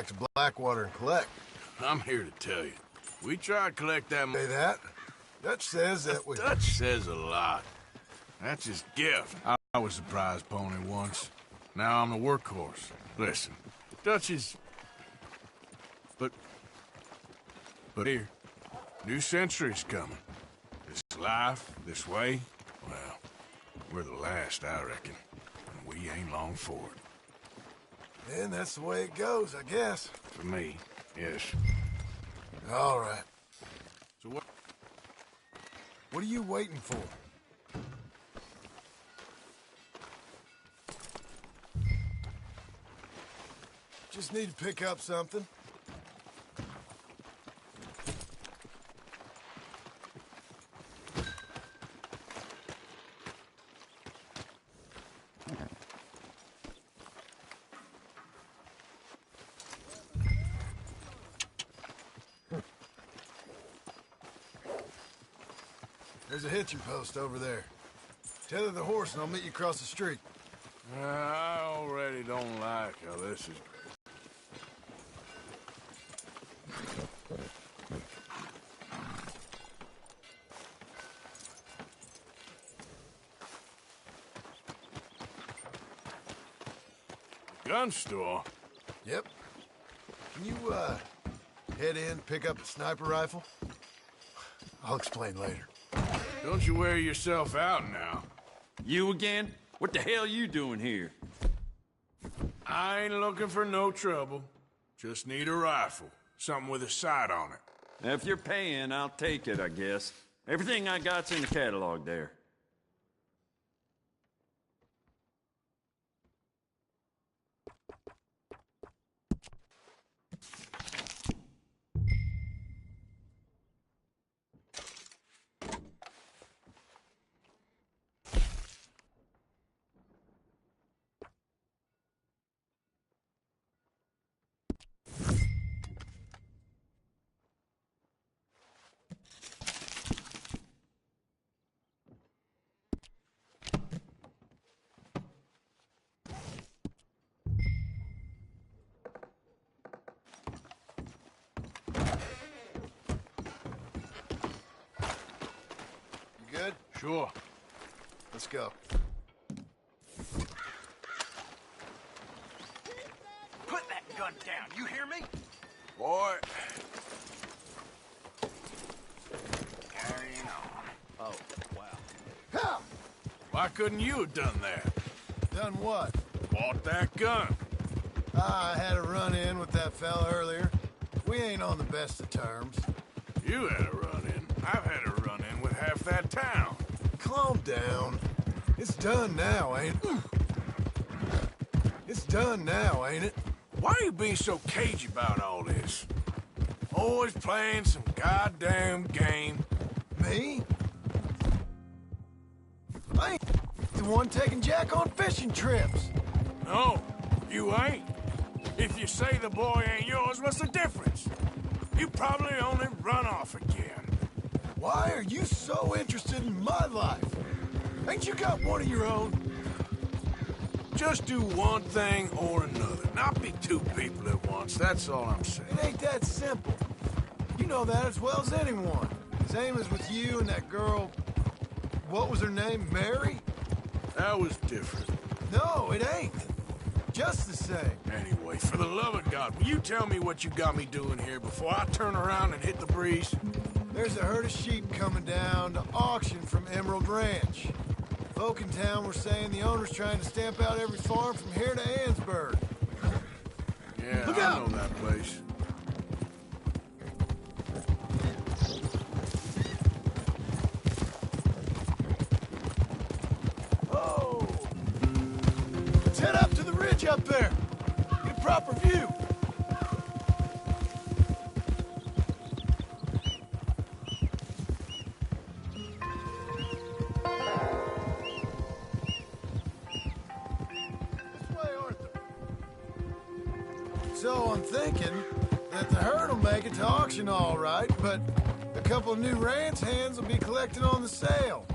to Blackwater and collect. I'm here to tell you. We tried to collect that Say that? Dutch says that we... Dutch says a lot. That's his gift. I was the prize pony once. Now I'm the workhorse. Listen, Dutch is... But here, new century's coming. This life, this way, well, we're the last, I reckon. And we ain't long for it. Then that's the way it goes, I guess. For me, yes. All right. So what? What are you waiting for? Just need to pick up something. There's a hitching post over there. Tether the horse and I'll meet you across the street. I already don't like how this is... Gun store? Yep. Can you, head in, pick up a sniper rifle? I'll explain later. Don't you wear yourself out now. You again? What the hell you doing here? I ain't looking for no trouble. Just need a rifle. Something with a sight on it. If you're paying, I'll take it, I guess. Everything I got's in the catalog there. Good? Sure. Let's go. Put that gun down, you hear me? Boy. Carrying on. Oh, wow. How? Why couldn't you have done that? Done what? Bought that gun. I had a run-in with that fella earlier. We ain't on the best of terms. You had a run-in. I've had a run-in with half that town. Calm down. It's done now, ain't it? It's done now, ain't it? Why are you being so cagey about all this? Always playing some goddamn game. Me? I ain't the one taking Jack on fishing trips. No, you ain't. If you say the boy ain't yours, what's the difference? You probably only run off again. Why are you so interested in my life? Ain't you got one of your own? Just do one thing or another. Not be two people at once, that's all I'm saying. It ain't that simple. You know that as well as anyone. Same as with you and that girl... What was her name? Mary? That was different. No, it ain't. Just the same. Anyway, for the love of God, will you tell me what you got me doing here before I turn around and hit the breeze? There's a herd of sheep coming down to auction from Emerald Ranch. Folk in town were saying the owner's trying to stamp out every farm from here to Ansburg. Yeah, Look I out! know that place. Oh! Let's head up to the ridge up there. Get a proper view. So I'm thinking that the herd will make it to auction all right, but a couple of new ranch hands will be collecting on the sale.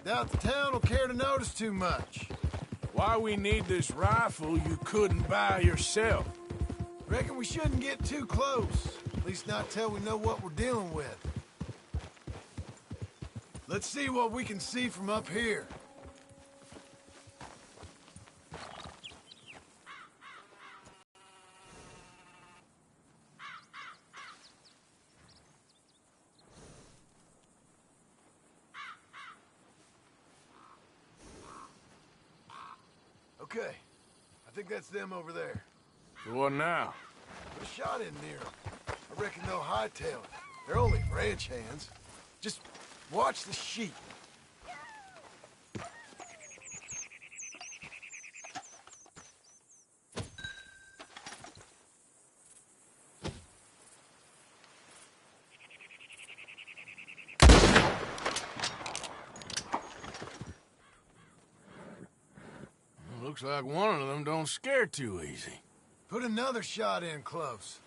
Doubt the town will care to notice too much. Why we need this rifle you couldn't buy yourself? Reckon we shouldn't get too close. At least not till we know what we're dealing with. Let's see what we can see from up here. Okay, I think that's them over there. So what now? Put a shot in near them. I reckon they'll hightail it. They're only ranch hands. Just watch the sheep. Looks like one of them don't scare too easy. Put another shot in close.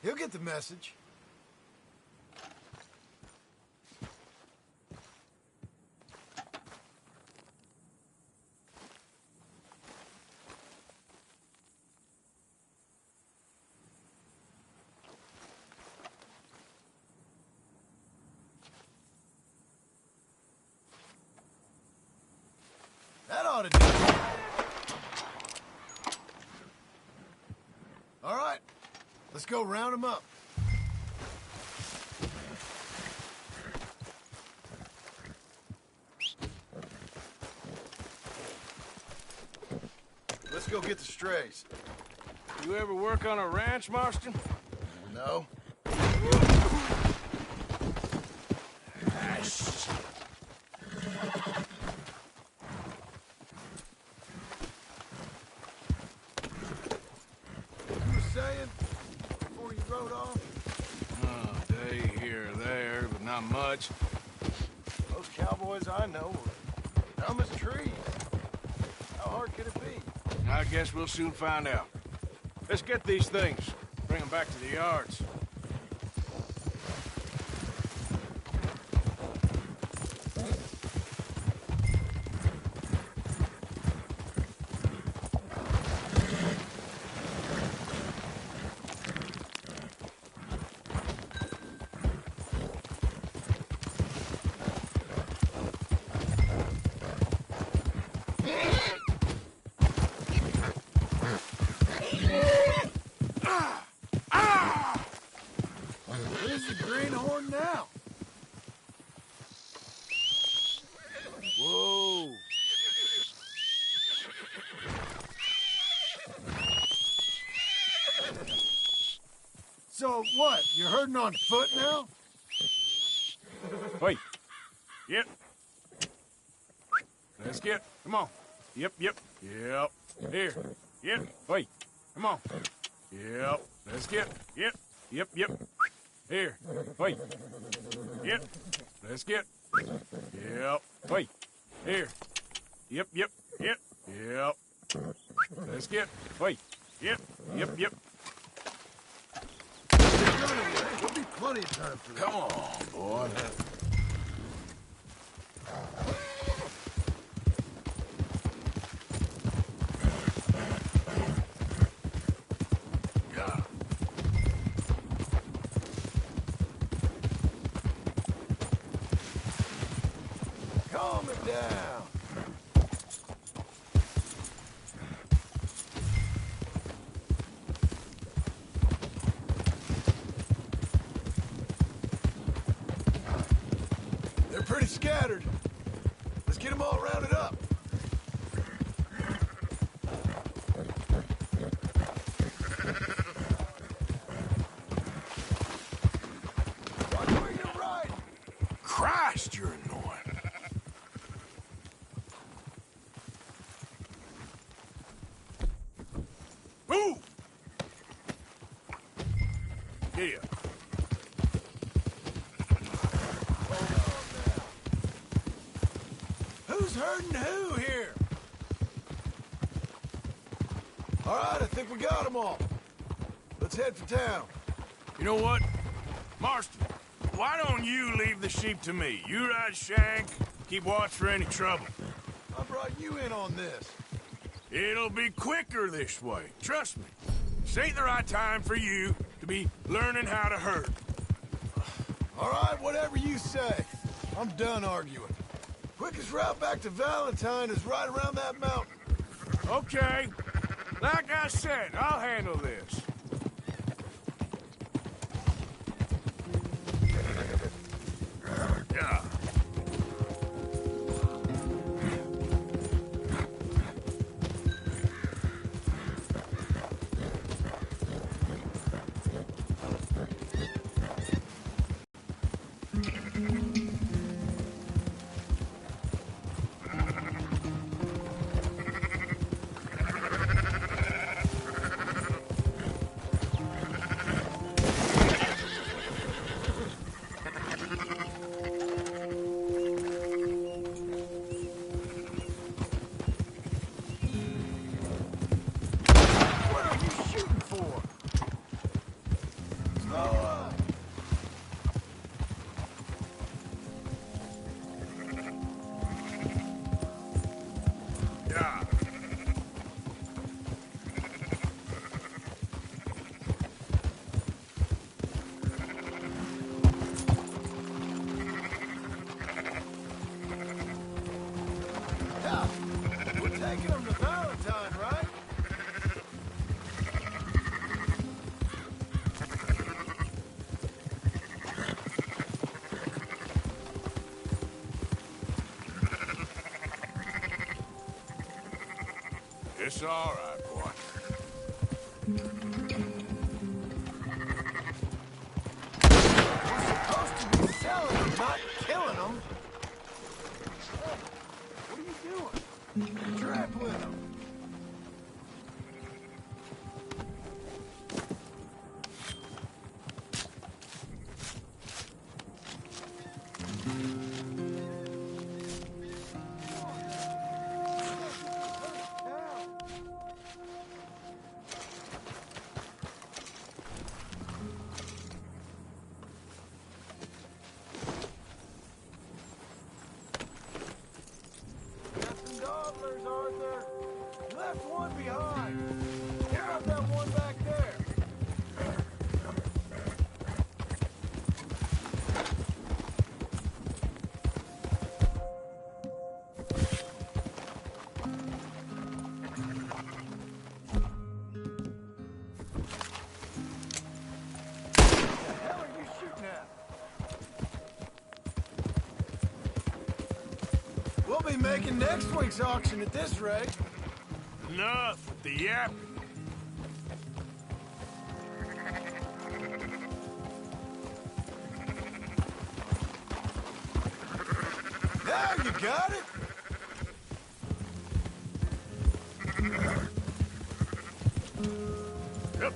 He'll get the message. That ought to do it. All right, let's go round them up. Let's go get the strays. You ever work on a ranch, Marston? No? Saying before you rode off? Oh, day here or there, but not much. Most cowboys I know are dumb as trees. How hard could it be? I guess we'll soon find out. Let's get these things. Bring them back to the yards. Where's the greenhorn now? Whoa. So what? You're herding on foot now? Wait. Yep. Let's get. Come on. Yep. Here. Yep. Wait. Come on. Yep. Let's get. Yep. Here. Wait. Yep. Let's get. Yep. Wait. Here. Yep. Let's get. Wait. Yep. There'll be plenty of time for that. Come on, boy. Calm it down. They're pretty scattered. Let's get them all rounded up. Watch where you're riding. Christ, you're annoying. Move! Here. Who's herding who here? All right, I think we got them all. Let's head for town. You know what? Marston, why don't you leave the sheep to me? You ride Shank, keep watch for any trouble. I brought you in on this. It'll be quicker this way, trust me. This ain't the right time for you to be learning how to herd. All right, whatever you say. I'm done arguing. Quickest route back to Valentine is right around that mountain. Okay. Like I said, I'll handle this. Yeah. What are you shooting for? Slow up. Yeah. Yeah. We're taking them to Valentine, right? It's all right, boy. We're supposed to be selling them, not killing them. What are you doing? Trap with them. Got some gobblers, Arthur. You left one behind. Pick up that one back there. What the hell are you shooting at? We'll be making next week's auction at this rate. Enough with the yapping. Now you got it. Yep.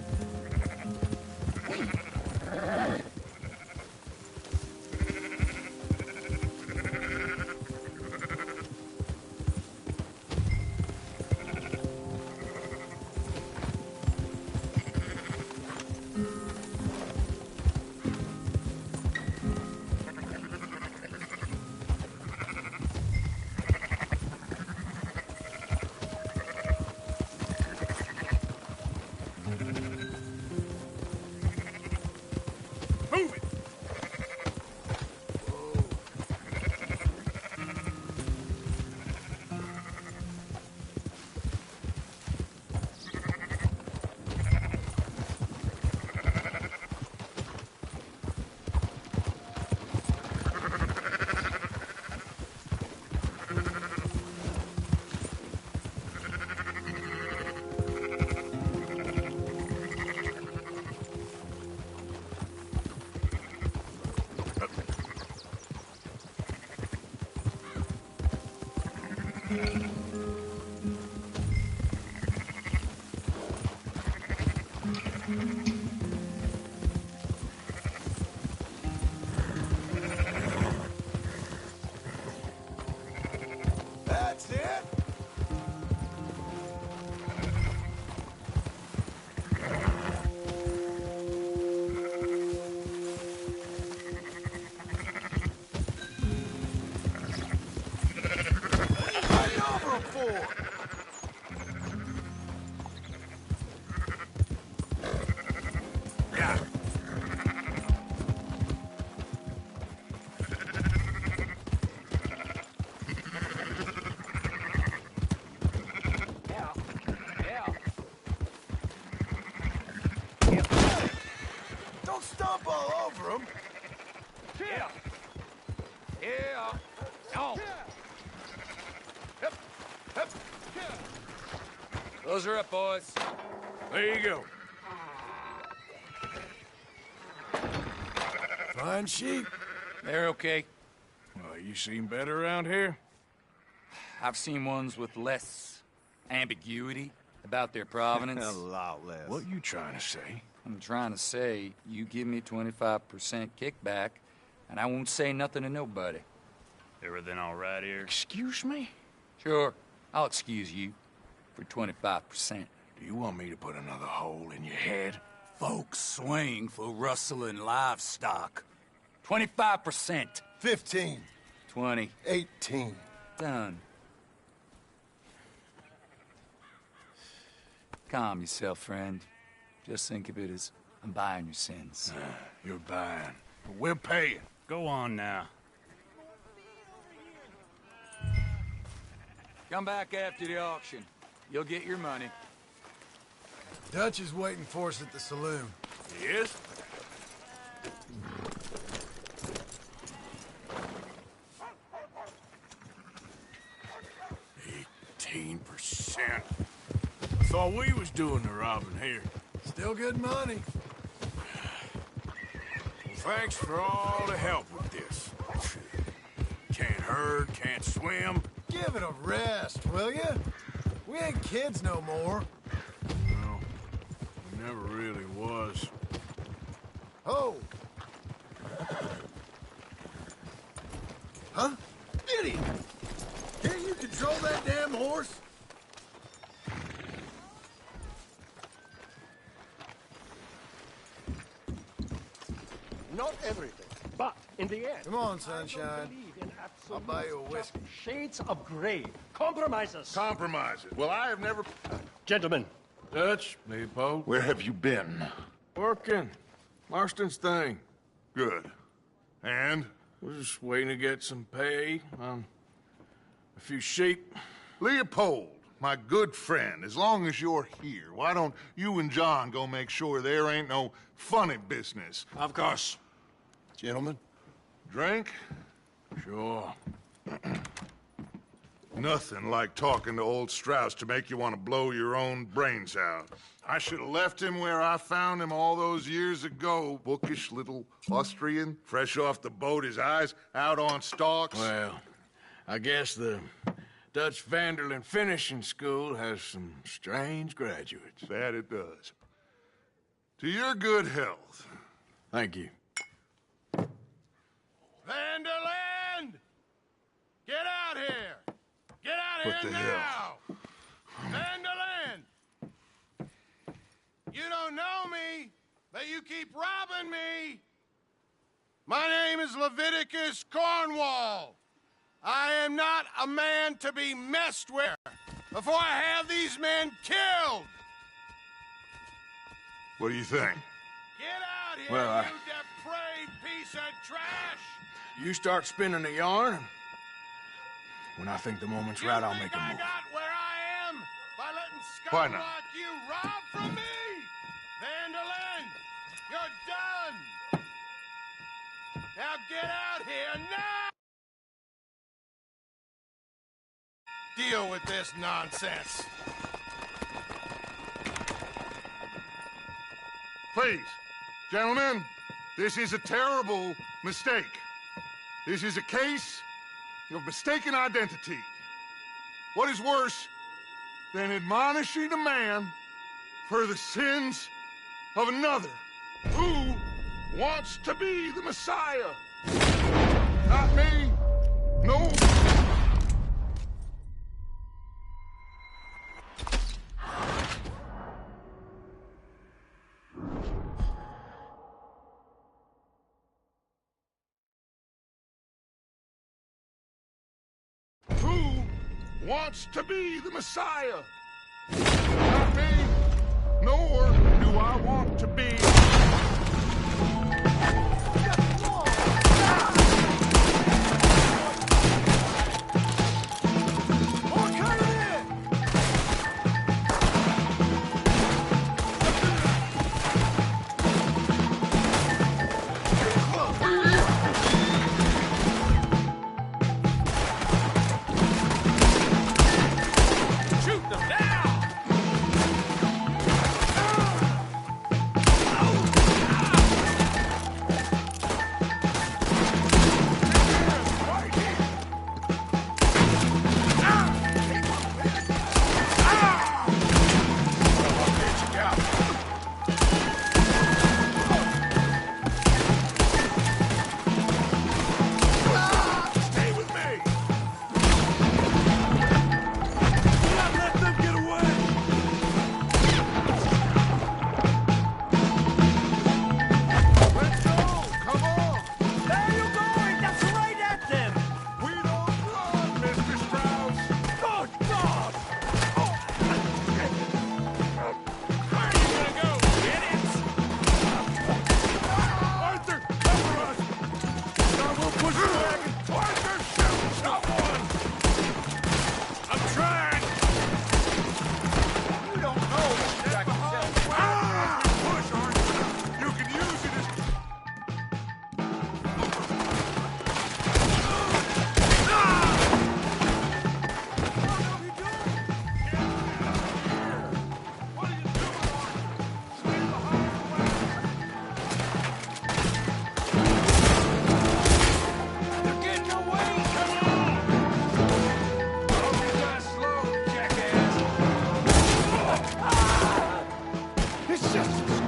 Move it. That's it. Fight over 'em for. Don't stomp all over them. Yeah. Yeah. No. Yep. Yep. Those are up, boys. There you go. Fine sheep. They're okay. Well, you seen better around here? I've seen ones with less ambiguity about their provenance. A lot less. What you trying to say? I'm trying to say, you give me 25% kickback, and I won't say nothing to nobody. Everything all right here? Excuse me? Sure, I'll excuse you for 25%. Do you want me to put another hole in your head? Folks swing for rustling livestock. 25%. 15. 20. 18. Done. Calm yourself, friend. Just think of it as I'm buying your sins. You're buying. But we're paying. Go on now. Come back after the auction. You'll get your money. Dutch is waiting for us at the saloon. He is? 18%. I thought we was doing the robbing here. Still good money. Well, thanks for all the help with this. Can't herd, can't swim. Give it a rest, will ya? We ain't kids no more. No, it never really was. Oh! Huh? Idiot! Can't you control that damn horse? Not everything, but in the end. Come on, sunshine. Believe in I'll buy you a absolute whiskey. shades of gray. Compromises. Compromises. Well, I have never... Gentlemen, Dutch, Leopold. Where have you been? Working. Marston's thing. Good. And? We're just waiting to get some pay on a few sheep. Leopold, my good friend, as long as you're here, why don't you and John go make sure there ain't no funny business? Of course. Gentlemen? Drink? Sure. Nothing like talking to old Strauss to make you want to blow your own brains out. I should have left him where I found him all those years ago. Bookish little Austrian, fresh off the boat, his eyes out on stalks. Well, I guess the Dutch Vanderlyn Finishing School has some strange graduates. That it does. To your good health. Thank you. Vanderland! Get out here! Get out What here the now! hell? Vanderland! You don't know me, but you keep robbing me! My name is Leviticus Cornwall. I am not a man to be messed with before I have these men killed! What do you think? Get out here, Well, you depraved piece of trash! You start spinning the yarn, and when I think the moment's right, I'll make a I move. got where I am by letting Why scum not? like you rob from me? Vanderlyn, you're done! Now get out here now! Deal with this nonsense. Please, gentlemen, this is a terrible mistake. This is a case of mistaken identity. What is worse than admonishing a man for the sins of another who wants to be the Messiah? Not me. No. Who wants to be the Messiah? Not me, nor do I want to be.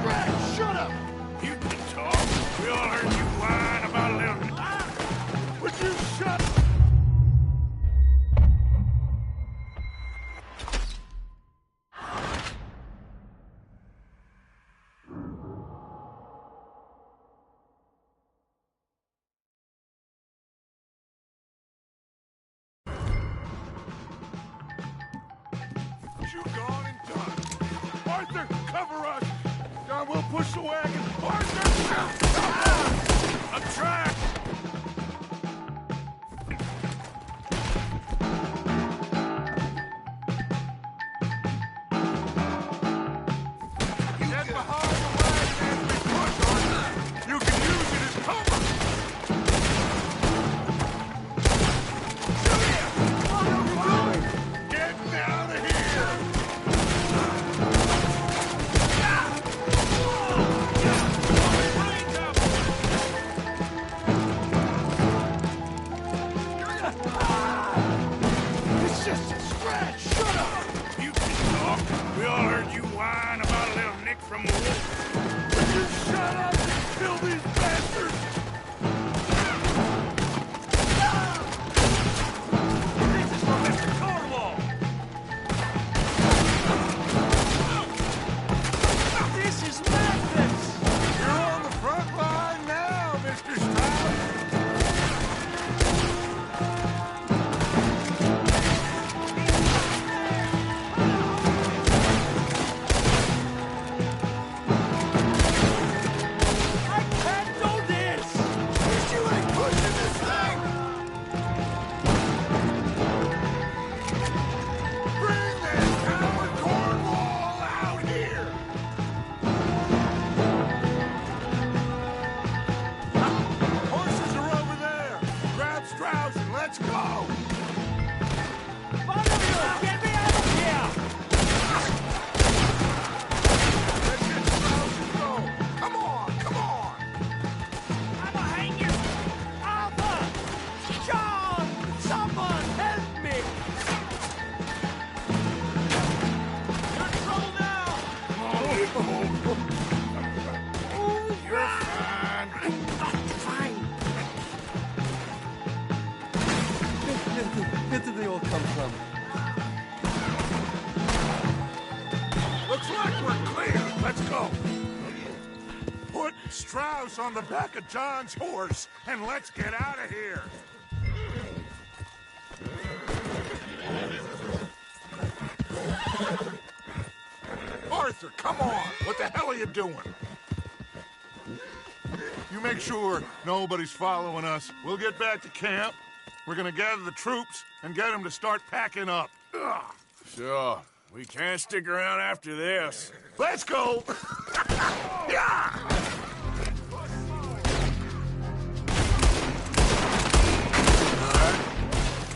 scratch! Shut up! You can talk. We all heard you whine about a little... Would you shut... You gone and done. Arthur, cover us! John, we'll push the wagon. Arthur! I'm trapped! Get behind the wagon as we push, Arthur! You can use it as cover! Shoot him! What are we doing? Getting out of here! It's just a scratch! Shut up! You can talk. We all heard you whine about a little nick from the wolf. Will you shut up and kill these bastards? This is for Mr. Cornwall! This is madness! You're on the front line now, Mr. Strauss! I can't do this! You ain't pushing this thing! Bring that coward Cornwall out here! Horses are over there! Grab Strauss and let's go! One of you, get me out of here! Let's get Strauss and go! Come on, come on! I'ma hang you! Arthur! John! Someone help me! You're in trouble now! You're fine. Fine. Where did they all come from? Looks like we're clear. Let's go. Put Strauss on the back of John's horse and let's get out of here. Arthur, come on. What the hell are you doing? You make sure nobody's following us. We'll get back to camp. We're gonna gather the troops and get them to start packing up. Ugh. Sure. We can't stick around after this. Let's go! Yeah!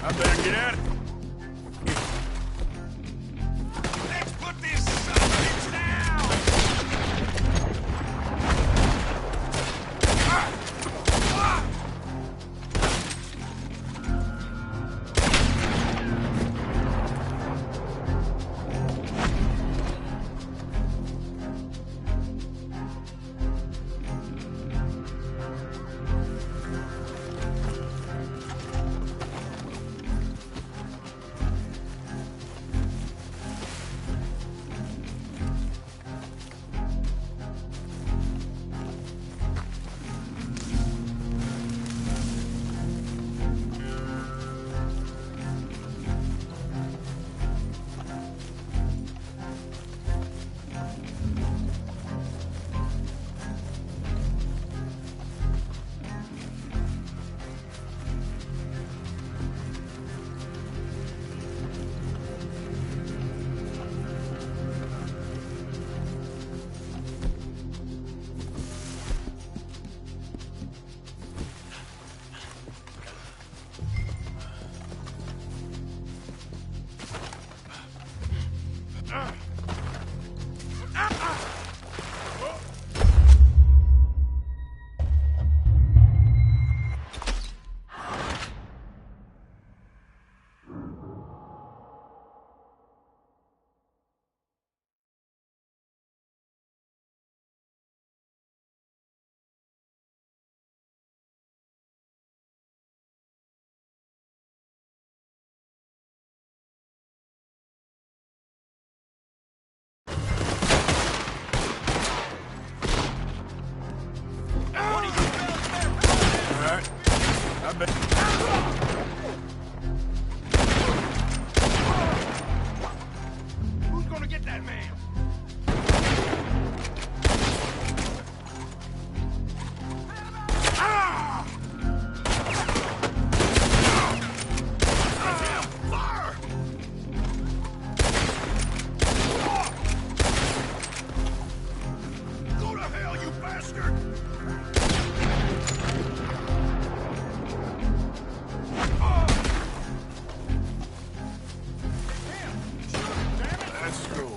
I better get at it. Let's put this son of a bitch down! bastard! That's cool.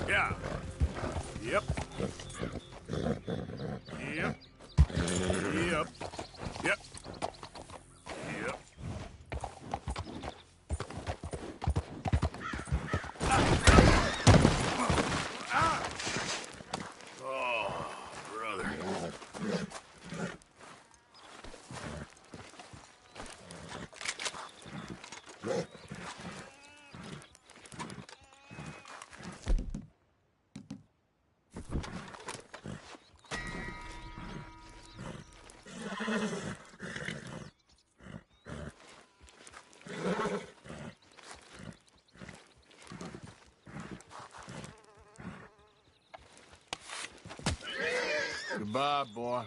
Yeah. Yep. Yep. Yep. Yep. Yep. Oh, brother. Goodbye, boy.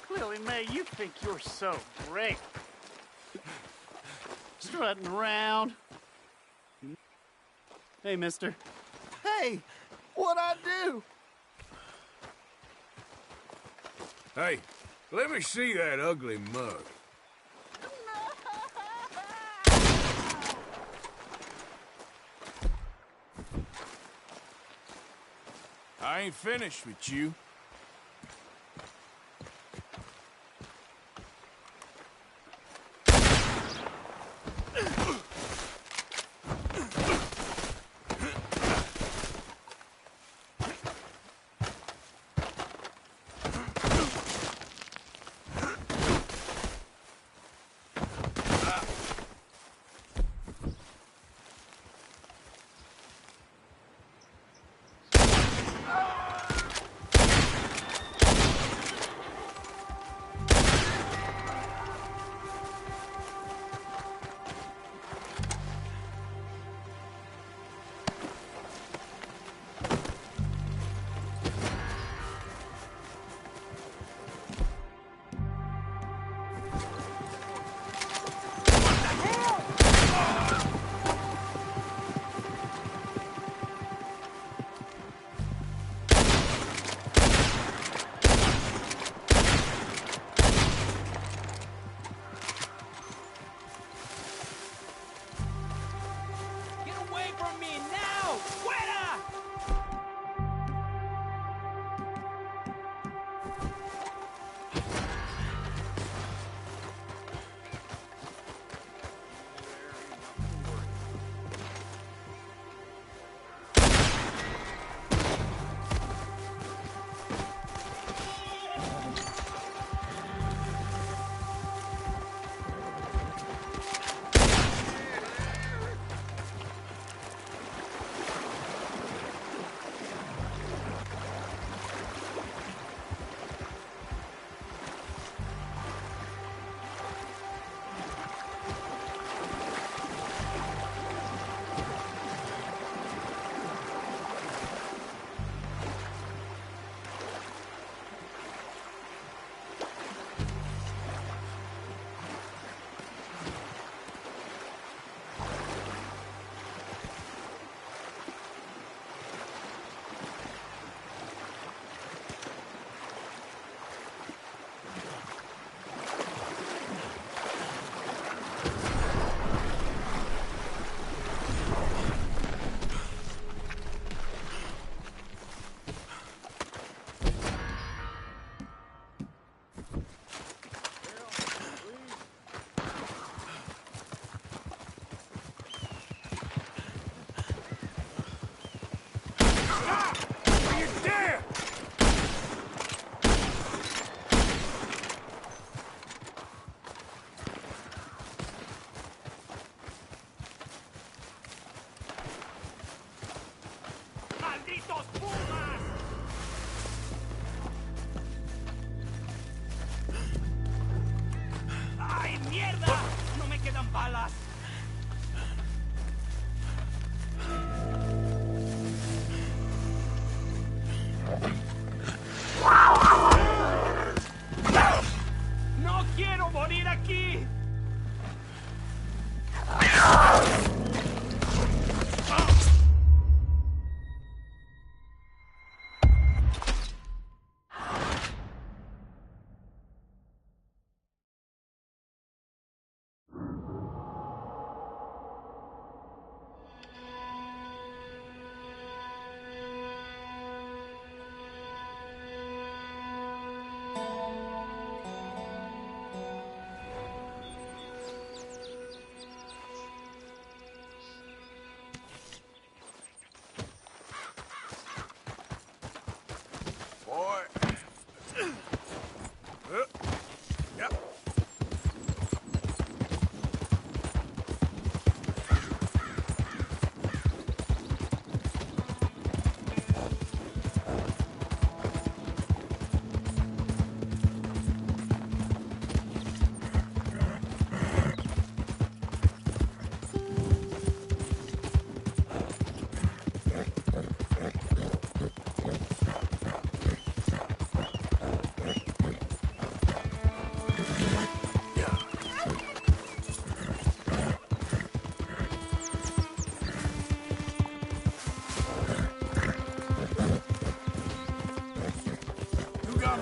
Lily Mae, you think you're so great. Strutting around. Hey, mister. Hey, what'd I do? Hey, let me see that ugly mug. I ain't finished with you. ¡Putos pumas! ¡Ay, mierda! ¡No me quedan balas! ¡No quiero morir aquí!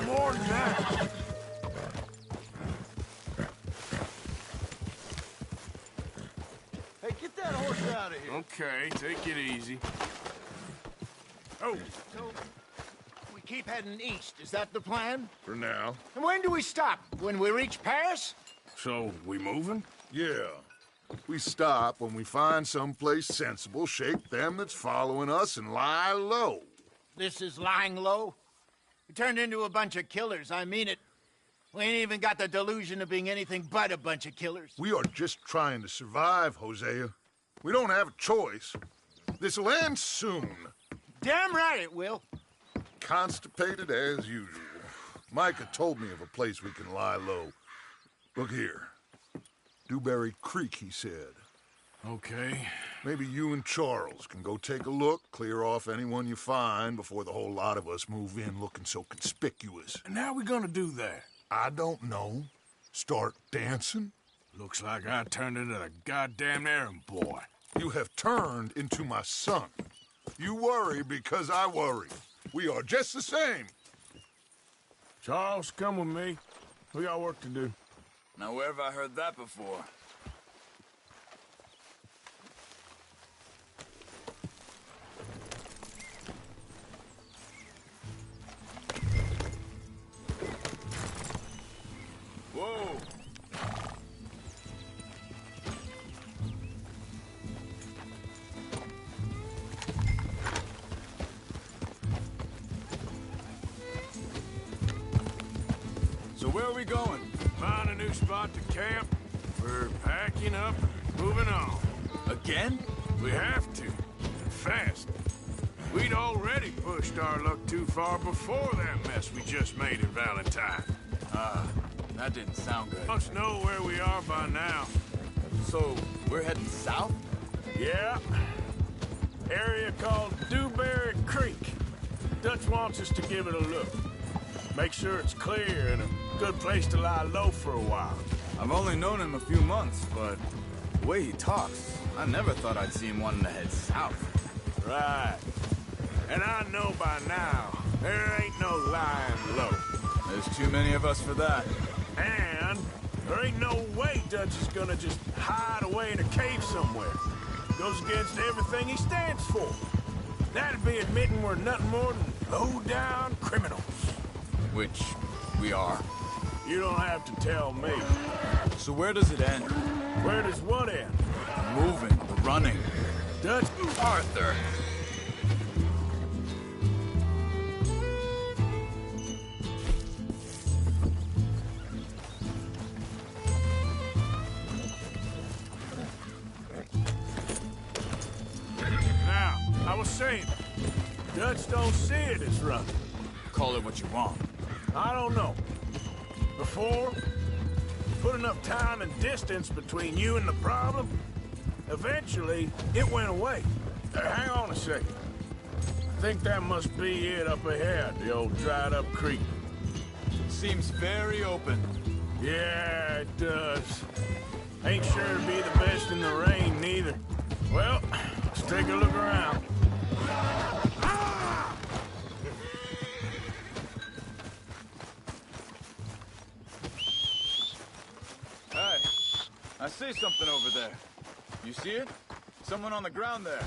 More than that. Hey, get that horse out of here. Okay, take it easy. Oh, So, we keep heading east. Is that the plan? for now. And when do we stop? When we reach Paris? So, we moving? Yeah. We stop when we find someplace sensible, shake them that's following us, and lie low. This is lying low? We turned into a bunch of killers, I mean it. We ain't even got the delusion of being anything but a bunch of killers. We are just trying to survive, Hosea. We don't have a choice. This'll end soon. Damn right it will. Constipated as usual. Micah told me of a place we can lie low. Look here. Dewberry Creek, he said. Okay. Maybe you and Charles can go take a look, clear off anyone you find before the whole lot of us move in looking so conspicuous. And how we gonna do that? I don't know. Start dancing? Looks like I turned into the goddamn errand boy. You have turned into my son. You worry because I worry. We are just the same. Charles, come with me. We got work to do. Now, where have I heard that before? Whoa! So where are we going? Find a new spot to camp. We're packing up and moving on. Again? We have to. And fast. We'd already pushed our luck too far before that mess we just made in Valentine. That didn't sound good. Must know where we are by now. So, we're heading south? Yeah. Area called Dewberry Creek. Dutch wants us to give it a look. Make sure it's clear and a good place to lie low for a while. I've only known him a few months, but the way he talks, I never thought I'd see him wanting to head south. Right. And I know by now, there ain't no lying low. There's too many of us for that. And there ain't no way Dutch is gonna just hide away in a cave somewhere. Goes against everything he stands for. That'd be admitting we're nothing more than low-down criminals. Which we are. You don't have to tell me. So where does it end? Where does what end? The moving, the running. Dutch? Arthur! Now, I was saying, Dutch just don't see it as running. Call it what you want. I don't know. Before, put enough time and distance between you and the problem, eventually it went away. Hang on a second. I think that must be it up ahead, the old dried up creek. Seems very open. Yeah, it does. Ain't sure to be the best in the rain, neither. Well, let's take a look around. Hey, I see something over there. You see it? Someone on the ground there.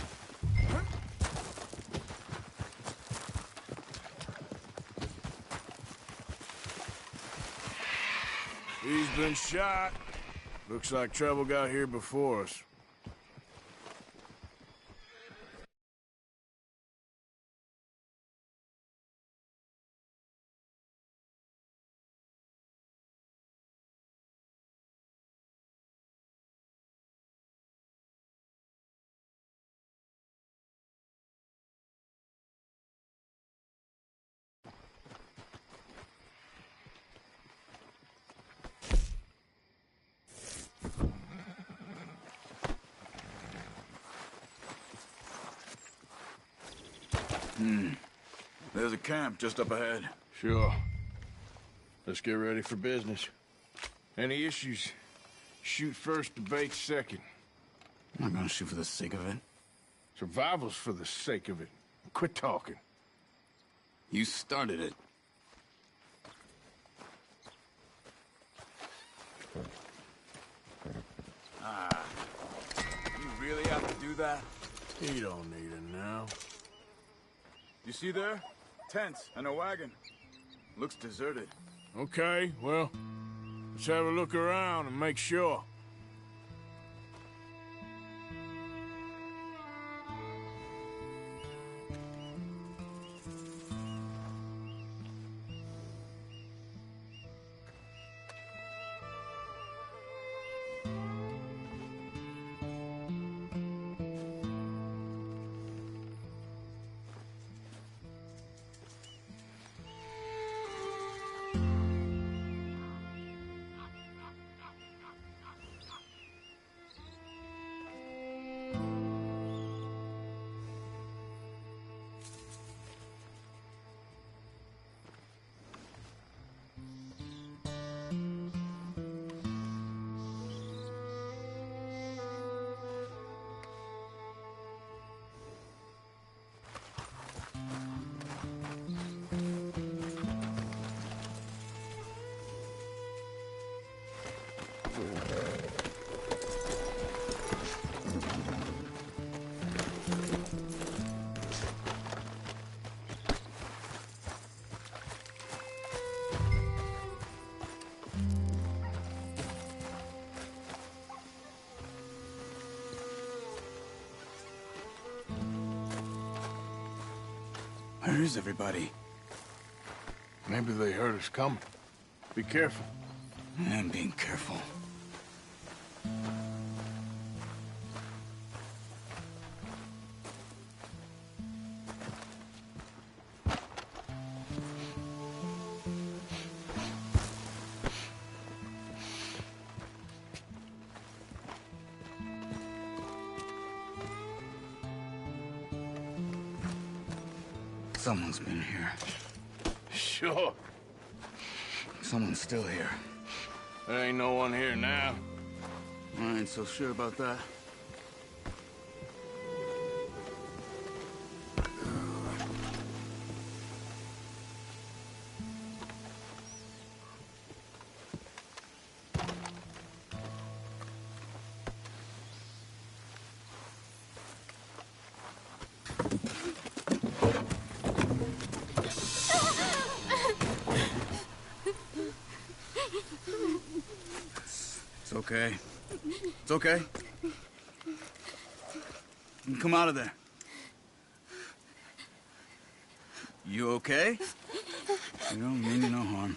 He's been shot. Looks like trouble got here before us. There's a camp just up ahead. Sure. Let's get ready for business. Any issues? Shoot first, debate second. I'm not gonna shoot for the sake of it. Survival's for the sake of it. Quit talking. You started it. You really have to do that? You don't need it now. You see there? Tents and a wagon. Looks deserted. Okay, well, let's have a look around and make sure. Where is everybody? Maybe they heard us coming. Be careful. I'm being careful. Someone's been here. Sure. Someone's still here. There ain't no one here now. I ain't so sure about that. It's okay. It's okay. Come out of there. You okay? You don't mean you no harm.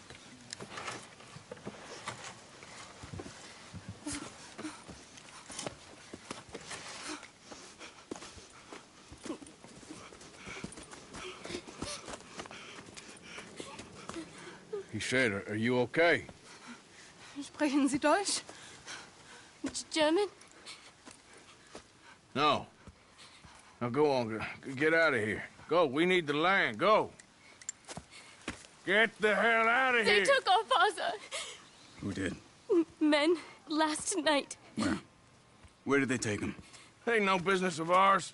He said, are you okay? Sprechen Sie Deutsch? German? No. Now go on, get out of here. Go, we need the land, go. Get the hell out of here! They took our father. Who did? Men, last night. Where? Where did they take him? Ain't no business of ours.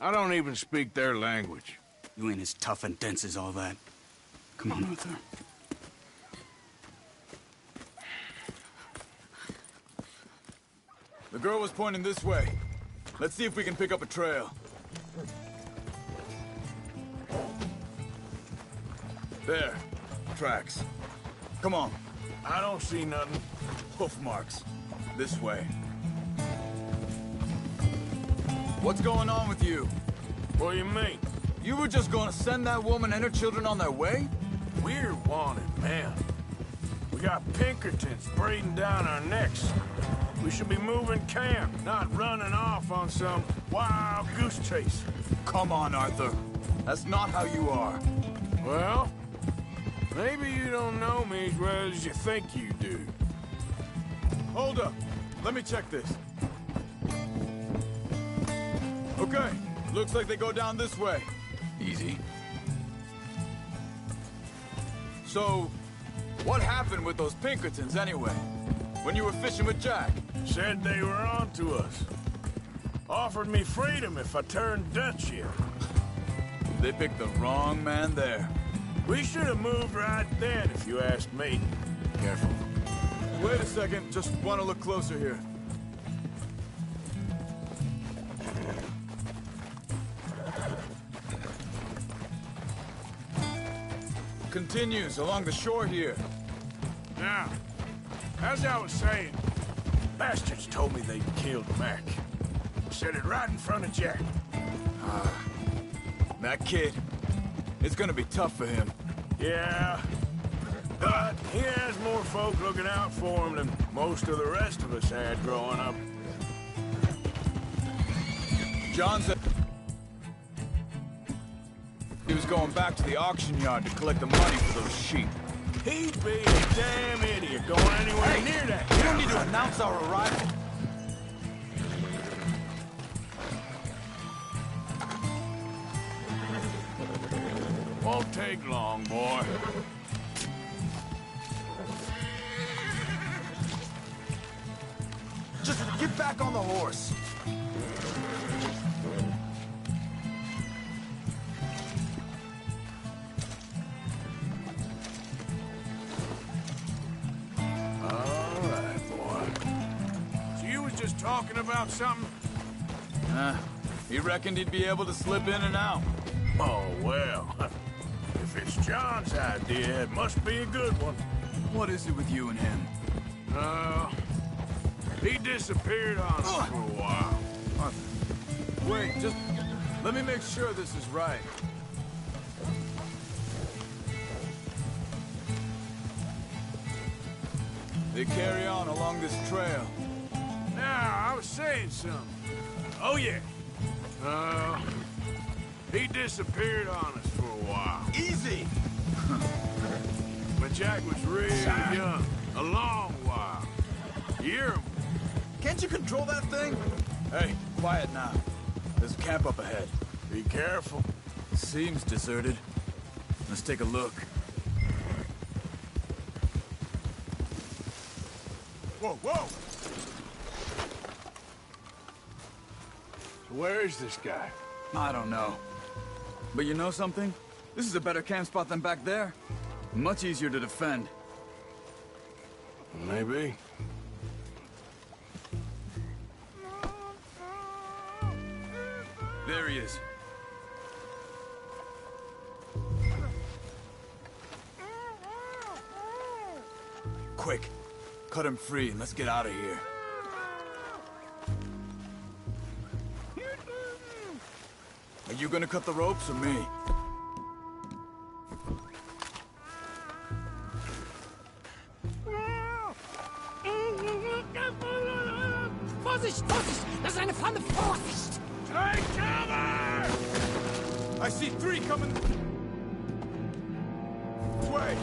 I don't even speak their language. You ain't as tough and dense as all that. Come on, Arthur. The girl was pointing this way. Let's see if we can pick up a trail. There. Tracks. Come on. I don't see nothing. Hoof marks. This way. What's going on with you? What do you mean? You were just gonna send that woman and her children on their way? We're wanted, man. We got Pinkertons breathing down our necks. We should be moving camp, not running off on some wild goose chase. Come on, Arthur. That's not how you are. Well, maybe you don't know me as well as you think you do. Hold up. Let me check this. Okay. Looks like they go down this way. Easy. So, what happened with those Pinkertons anyway? When you were fishing with Jack? Said they were on to us. Offered me freedom if I turned Dutch here. They picked the wrong man there. We should have moved right then, if you asked me. Careful. Wait a second. Just want to look closer here. Continues along the shore here. Now, as I was saying, bastards told me they'd killed Mac. Said it right in front of Jack. That kid. It's gonna be tough for him. Yeah, but he has more folk looking out for him than most of the rest of us had growing up. John said he was going back to the auction yard to collect the money for those sheep. He'd be a damn idiot going anywhere near that. You don't need to announce our arrival. Won't take long, boy. Just get back on the horse. All right, boy. So you was just talking about something? He reckoned he'd be able to slip in and out. Oh, well. If it's John's idea, it must be a good one. What is it with you and him? He disappeared on us for a while. Wait, just let me make sure this is right. They carry on along this trail. Now, I was saying something. Oh, yeah. He disappeared on us for a while. Easy! When Jack was really young. A long while. Year. Can't you control that thing? Hey, quiet now. There's a camp up ahead. Be careful. Seems deserted. Let's take a look. Whoa, whoa! So where is this guy? I don't know. But you know something? This is a better camp spot than back there. Much easier to defend. Maybe. There he is. Quick, cut him free and let's get out of here. Are you gonna cut the ropes or me? Vorsicht, Vorsicht! Das ist eine Pfanne! Vorsicht! Take cover! I see three coming. This way.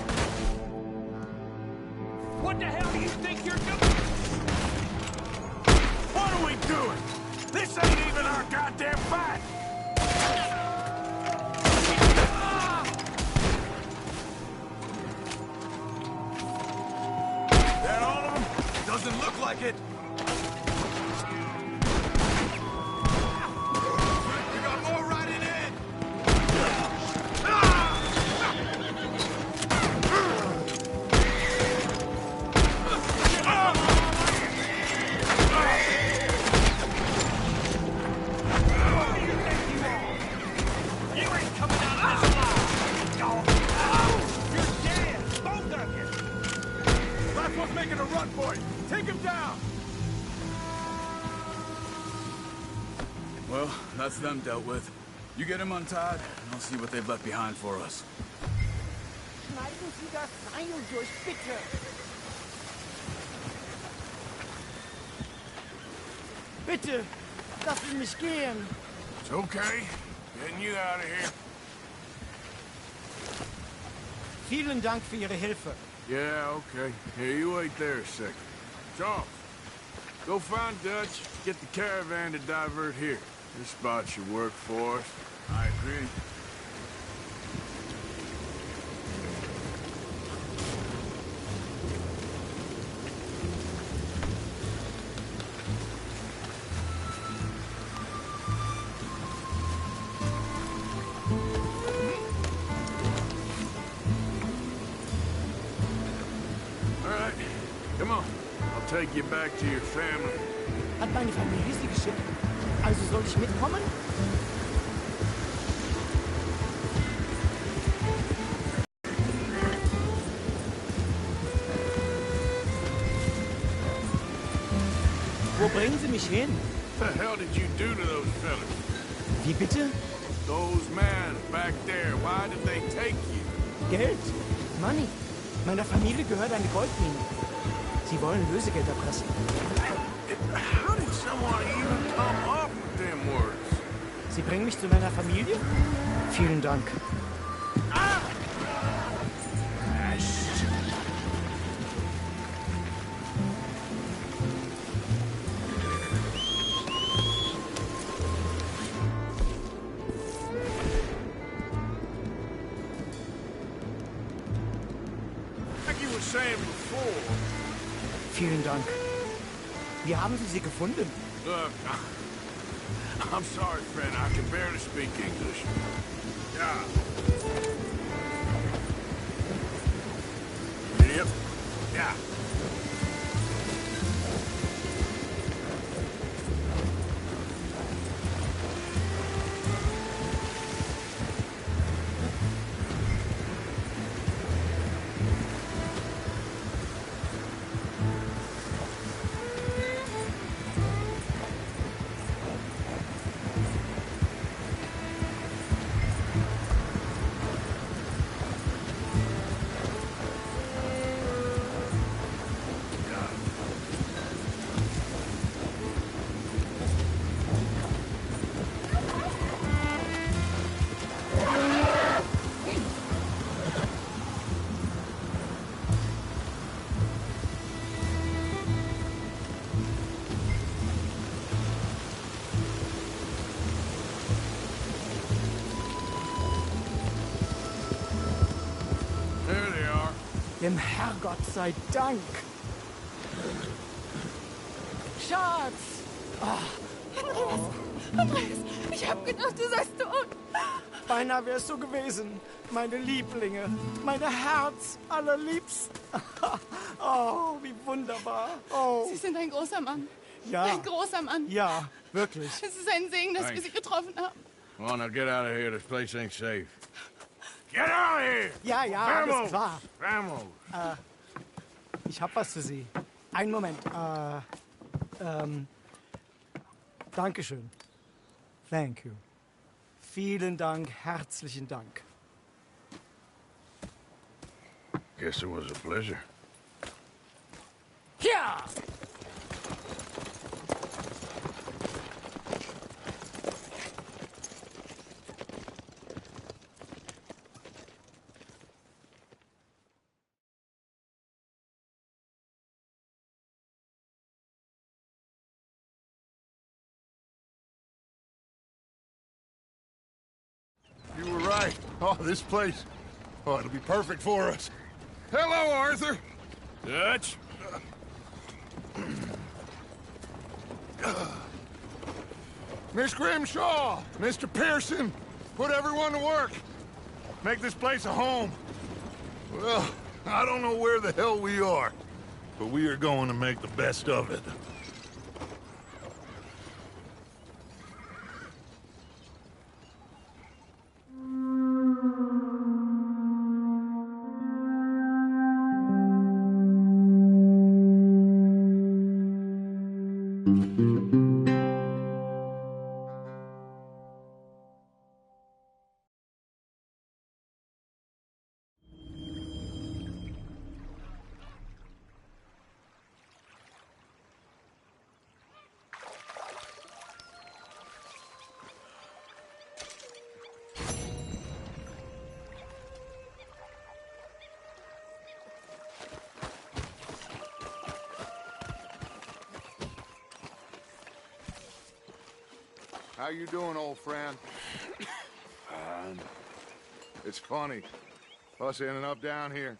What the hell do you think you're doing? What are we doing? This ain't even our goddamn fight! That all of them? Doesn't look like it. We got more riding in! You ain't coming out of this alive, dog. You're dead, both of you. That's what's making a run for it. Take him down! Well, that's them dealt with. You get them untied, and I'll see what they've left behind for us. Schneiden Sie das Seil durch, bitte. Bitte, lassen Sie mich gehen. It's okay. Getting you out of here. Vielen Dank für Ihre Hilfe. Yeah, okay. Here, you wait there a second. Charles, go find Dutch, get the caravan to divert here. This spot should work for us. I agree. All right, come on. I'll take you back to your family. Hat meine Familie Sie geschickt? Also soll ich mitkommen? Wo bringen Sie mich hin? What the hell did you do to those fellas? Wie bitte? Those men back there, why did they take you? Geld. Money. Meiner Familie gehört eine Goldmine. Sie wollen Lösegeld erpressen. How did someone even come up with them words? Sie bringen mich zu meiner Familie? Vielen Dank. Like you were saying before, Vielen Dank. Wie haben Sie sie gefunden? look, I'm sorry, friend, I can barely speak English. Yeah. Yep. Yeah. There they are. Dem Herrgott sei Dank. Schatz! Andreas, ich hab gedacht, du seist tot. Beinahe wär's so gewesen. Meine Lieblinge, meine Herz allerliebsten. Oh, wie wunderbar. Oh, Sie sind ein großer Mann. ja. Ein großer Mann. Ja, wirklich. Es ist ein Segen, dass wir Thanks. Sie getroffen haben. Come on, now get out of here. This place ain't safe. Get out of here! Ja, ja, alles Vamos! klar. Vamos! Ich hab was für Sie. Einen Moment. Dankeschön. Thank you. Vielen Dank, herzlichen Dank. Guess it was a pleasure. Ja! right. Oh, this place. Oh, it'll be perfect for us. Hello, Arthur. Dutch? Miss Grimshaw, Mr. Pearson, put everyone to work. Make this place a home. Well, I don't know where the hell we are, but we are going to make the best of it. How you doing, old friend? Fine. It's funny, us ending up down here.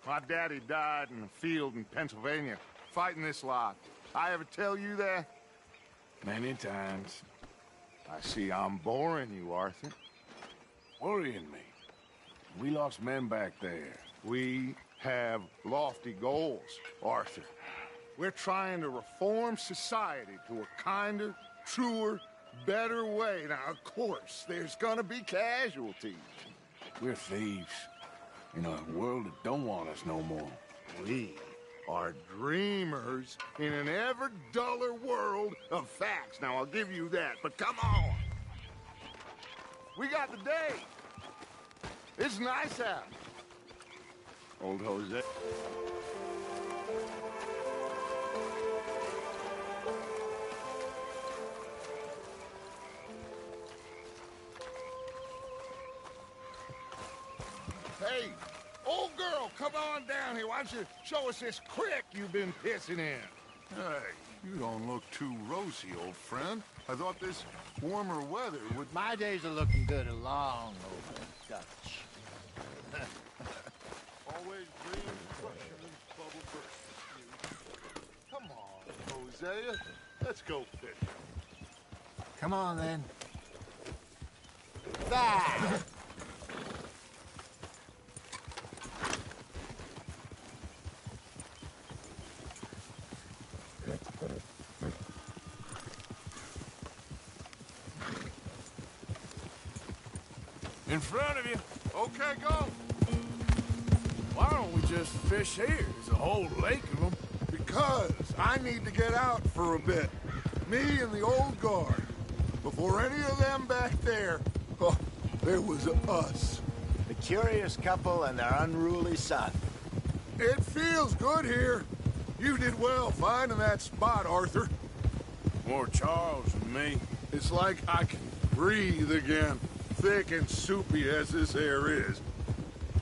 My daddy died in a field in Pennsylvania, fighting this lot. I ever tell you that? Many times. I see I'm boring you, Arthur. Worrying me. We lost men back there. We have lofty goals, Arthur. We're trying to reform society to a kinder, truer, better way. Now, of course, there's gonna be casualties. We're thieves. In a world that don't want us no more. We are dreamers in an ever duller world of facts. Now, I'll give you that, but come on. We got the day. It's nice out. Old Jose. Hey, old girl, come on down here. Why don't you show us this creek you've been pissing in? Hey, you don't look too rosy, old friend. I thought this warmer weather would... My days are looking good along over Dutch. Always dream crushing and bubble burst. Come on, Hosea. Let's go fishing. Come on, then. That! In front of you. Okay, go. Why don't we just fish here? There's a whole lake of them. Because I need to get out for a bit. Me and the old guard. Before any of them back there, oh, there was us. The curious couple and their unruly son. It feels good here. You did well finding that spot, Arthur. More Charles than me. It's like I can breathe again. Thick and soupy as this air is.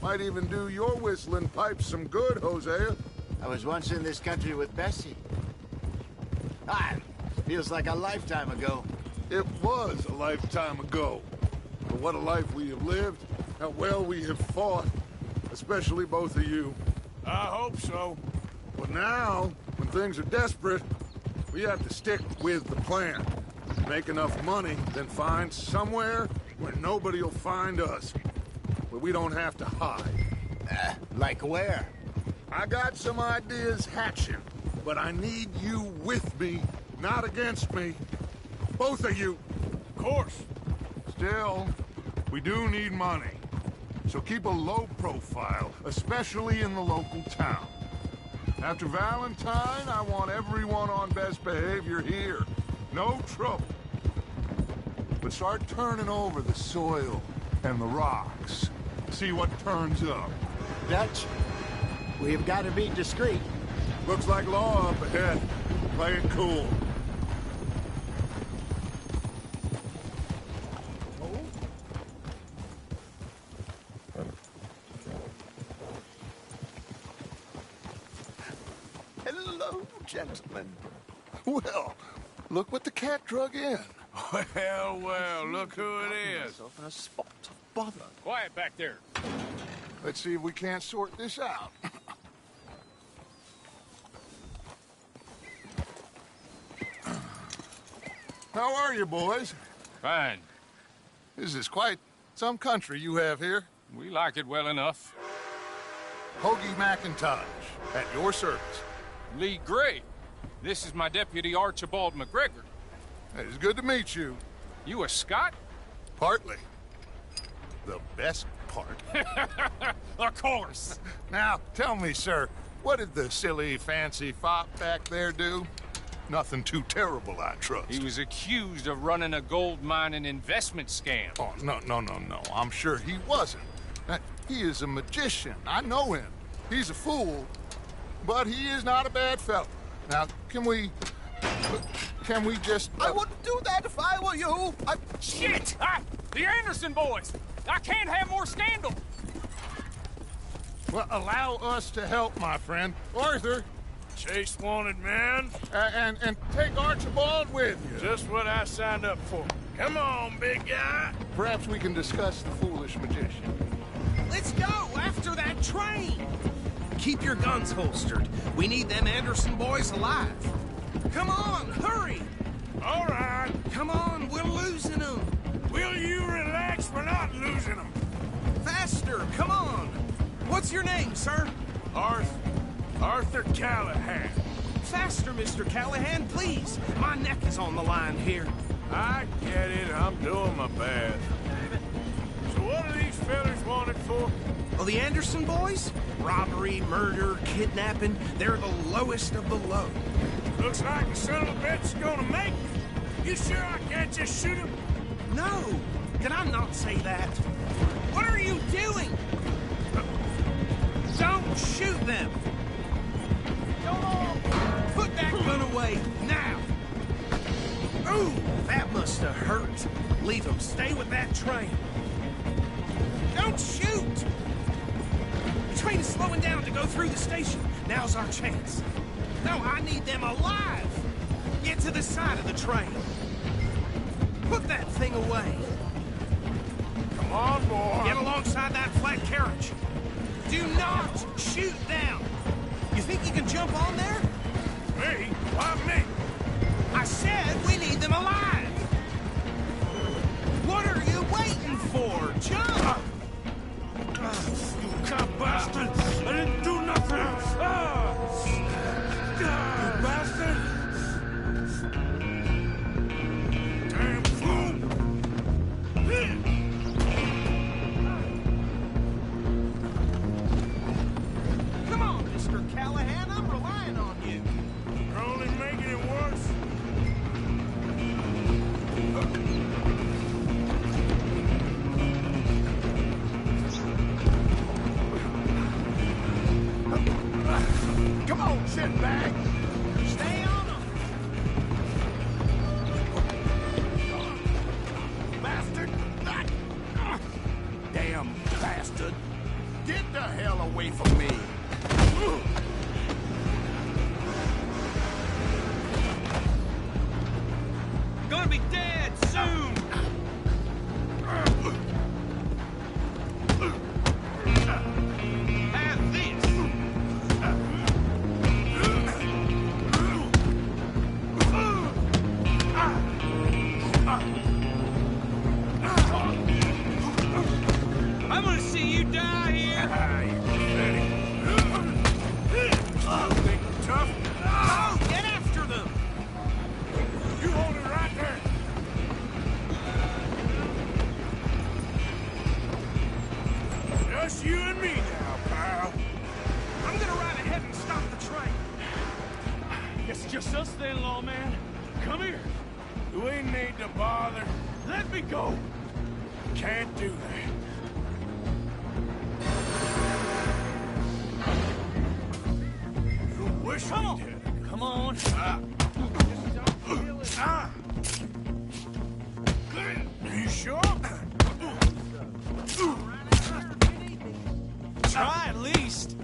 Might even do your whistling pipes some good, Hosea. I was once in this country with Bessie. Feels like a lifetime ago. It was a lifetime ago. But what a life we have lived. How well we have fought. Especially both of you. I hope so. But now, when things are desperate, we have to stick with the plan. Make enough money, then find somewhere where nobody will find us. Where we don't have to hide. Like where? I got some ideas hatching, but I need you with me, not against me. Both of you. Of course. Still, we do need money. So keep a low profile, especially in the local town. After Valentine, I want everyone on best behavior here. No trouble. But start turning over the soil and the rocks. See what turns up. Dutch, we've got to be discreet. Looks like law up ahead. Play it cool. Hello, gentlemen. Well, look what the cat drug in. Well, well, look who it is. Myself in a spot. bother? Quiet back there. Let's see if we can't sort this out. How are you, boys? Fine. This is quite some country you have here. We like it well enough. Hoagie McIntosh, at your service. Lee Gray. This is my deputy Archibald McGregor. It's good to meet you. You a Scot? Partly. The best part. Of course. Now, tell me, sir, what did the silly, fancy fop back there do? Nothing too terrible, I trust. He was accused of running a gold mining investment scam. Oh, no. I'm sure he wasn't. He is a magician. I know him. He's a fool, but he is not a bad fellow. Now, can we just... I wouldn't do that if I were you. Shit! The Anderson boys! I can't have more scandal! Well, allow us to help, my friend. Arthur! Chase wanted man. And take Archibald with you. Just what I signed up for. Come on, big guy. Perhaps we can discuss the foolish magician. Let's go after that train. Keep your guns holstered. We need them Anderson boys alive. Come on, hurry. All right. Come on, we're losing them. Will you relax? We're not losing them. Faster, come on. What's your name, sir? Arthur Callahan. Faster, Mr. Callahan, please. My neck is on the line here. I get it. I'm doing my best. So what are these fellas wanted for? Oh, the Anderson boys? Robbery, murder, kidnapping. They're the lowest of the low. Looks like the son of a bitch is gonna make it. You sure I can't just shoot him? No! Did I not say that? What are you doing? Don't shoot them! Put that gun away, now! Ooh, that must have hurt. Leave them. Stay with that train. Don't shoot! The train is slowing down to go through the station. Now's our chance. No, I need them alive! Get to the side of the train. Put that thing away. Come on, boy. Get alongside that flat carriage. Do not shoot them! You think you can jump on there? Me? Why me? I said we need them alive! What are you waiting for? Jump! You cop bastard! I didn't do nothing! You bastard! Damn fool! Come on, Mr. Callahan, I'm relying on you. You're only making it worse. Come on, shitbag! Stay on them! Bastard! Damn bastard! Get the hell away from me! Gonna be dead soon! Have this! I'm gonna see you die here! Tough? Oh, get after them! You hold it right there. Just you and me now, pal. I'm gonna ride ahead and stop the train. It's just us then, lawman. Come here. Do we need to bother? Let me go. Can't do that. You wish Come on. we did. Come on. You sure? Try at least.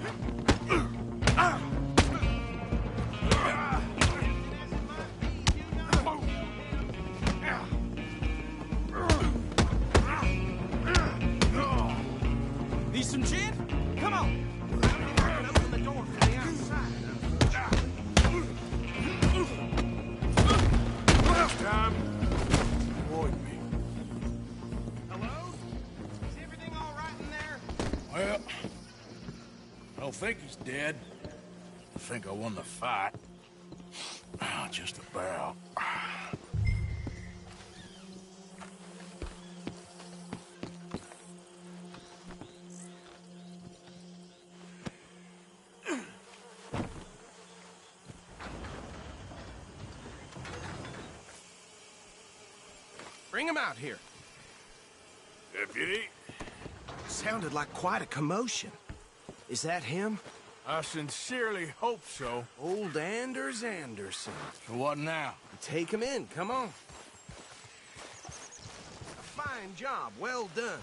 some gin? Come on. I can open the door from the outside. Last time. Avoid me. Hello? Is everything all right in there? Well, I don't think he's dead. I think I won the fight. Just about. Bring him out here. Deputy? Sounded like quite a commotion. Is that him? I sincerely hope so. Old Anders Anderson. So what now? Take him in, come on. A fine job, well done.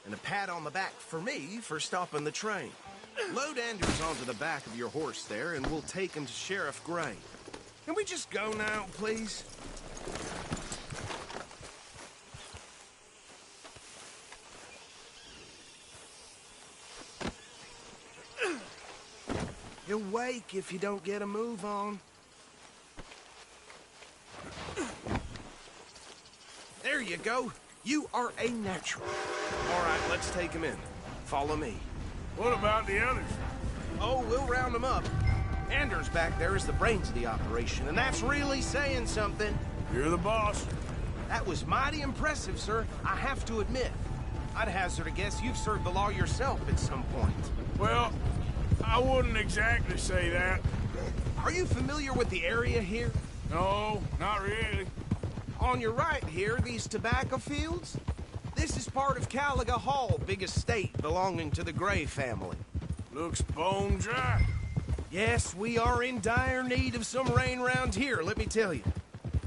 And a pat on the back for me for stopping the train. Load Anders onto the back of your horse there, and we'll take him to Sheriff Gray. Can we just go now, please? He'll wake if you don't get a move on. There you go. You are a natural. All right, let's take him in. Follow me. What about the others? Oh, we'll round them up. Anders back there is the brains of the operation, and that's really saying something. You're the boss. That was mighty impressive, sir. I have to admit. I'd hazard a guess you've served the law yourself at some point. Well, I wouldn't exactly say that. Are you familiar with the area here? No, not really. On your right here, these tobacco fields? This is part of Caliga Hall, big estate belonging to the Gray family. Looks bone dry. Yes, we are in dire need of some rain round here, let me tell you.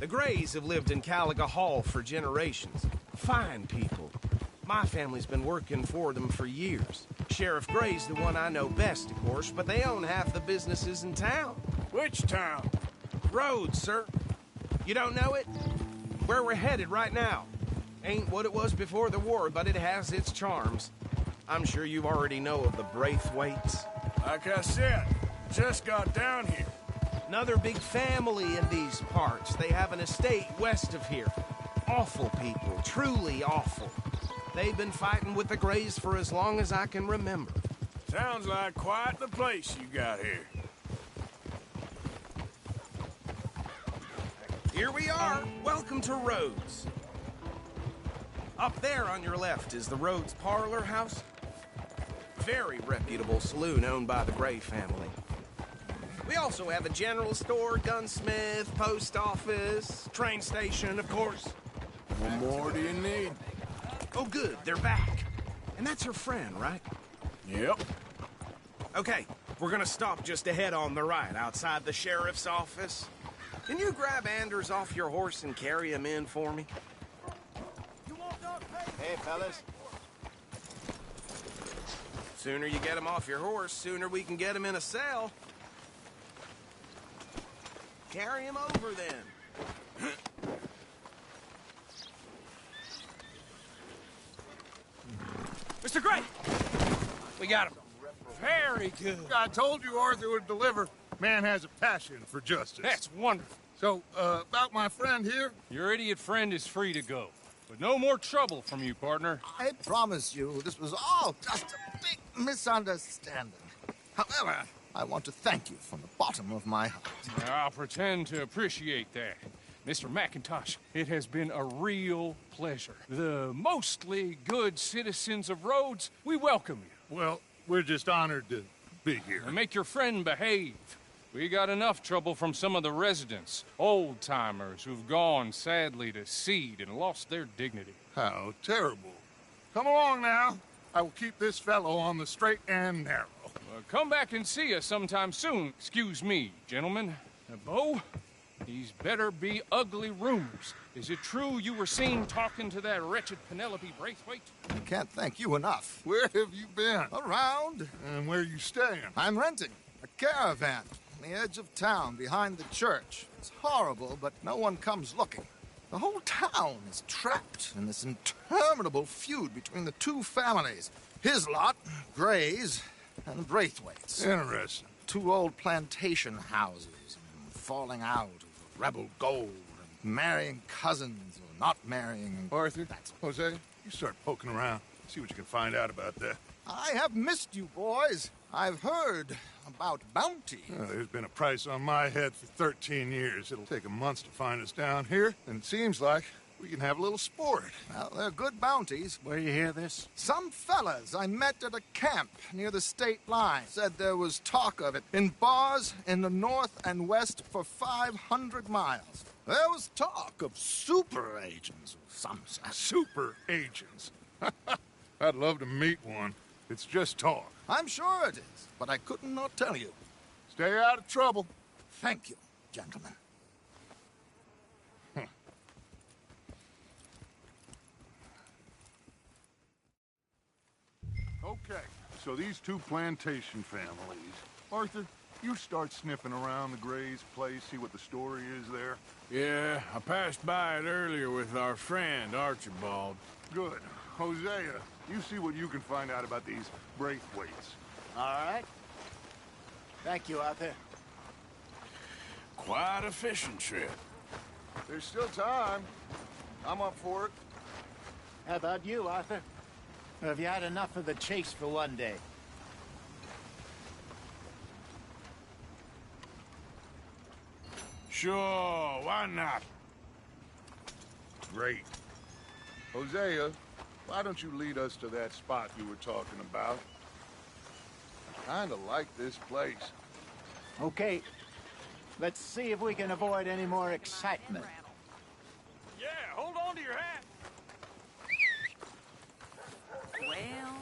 The Grays have lived in Caliga Hall for generations. Fine people. My family's been working for them for years. Sheriff Gray's the one I know best, of course, but they own half the businesses in town. Which town? Rhodes, sir. You don't know it? Where we're headed right now. Ain't what it was before the war, but it has its charms. I'm sure you already know of the Braithwaites. Like I said, just got down here. Another big family in these parts. They have an estate west of here. Awful people, truly awful. They've been fighting with the Grays for as long as I can remember. Sounds like quite the place you got here. Here we are. Welcome to Rhodes. Up there on your left is the Rhodes Parlor House. Very reputable saloon owned by the Gray family. We also have a general store, gunsmith, post office, train station, of course. What more do you need? Oh, good. They're back. And that's her friend, right? Yep. Okay, we're gonna stop just ahead on the right, outside the sheriff's office. Can you grab Anders off your horse and carry him in for me? Hey, fellas. Sooner you get him off your horse, sooner we can get him in a cell. Carry him over, then. Mr. Gray! We got him. Very good. I told you Arthur would deliver. Man has a passion for justice. That's wonderful. So, about my friend here? Your idiot friend is free to go. But no more trouble from you, partner. I promise you, this was all just a big misunderstanding. However, I want to thank you from the bottom of my heart. I'll pretend to appreciate that. Mr. McIntosh, it has been a real pleasure. The mostly good citizens of Rhodes, we welcome you. Well, we're just honored to be here. And make your friend behave. We got enough trouble from some of the residents, old-timers who've gone, sadly, to seed and lost their dignity. How terrible. Come along now. I will keep this fellow on the straight and narrow. Come back and see us sometime soon. Excuse me, gentlemen. Bo, these better be ugly rumors. Is it true you were seen talking to that wretched Penelope Braithwaite? I can't thank you enough. Where have you been? Around. And where you staying? I'm renting a caravan on the edge of town behind the church. It's horrible, but no one comes looking. The whole town is trapped in this interminable feud between the two families. His lot, Gray's, and the Braithwaites. Interesting. Two old plantation houses, falling out over rebel gold, and marrying cousins or not marrying. Arthur, Jose, you start poking around. See what you can find out about that. I have missed you, boys. I've heard about bounty. There's been a price on my head for 13 years. It'll take 'em months to find us down here, and it seems like we can have a little sport. Well, they're good bounties. Where you hear this? Some fellas I met at a camp near the state line said there was talk of it in bars in the north and west for 500 miles. There was talk of super agents of some sort. Super agents. I'd love to meet one. It's just talk. I'm sure it is, but I couldn't not tell you. Stay out of trouble. Thank you, gentlemen. Okay, so these two plantation families. Arthur, you start sniffing around the Gray's place, see what the story is there. Yeah, I passed by it earlier with our friend, Archibald. Good. Hosea, you see what you can find out about these Braithwaites. All right. Thank you, Arthur. Quite a fishing trip. There's still time. I'm up for it. How about you, Arthur? Or have you had enough of the chase for one day? Sure, why not? Great. Hosea, why don't you lead us to that spot you were talking about? I kinda like this place. Okay. Let's see if we can avoid any more excitement. Yeah, hold on to your hat. Well...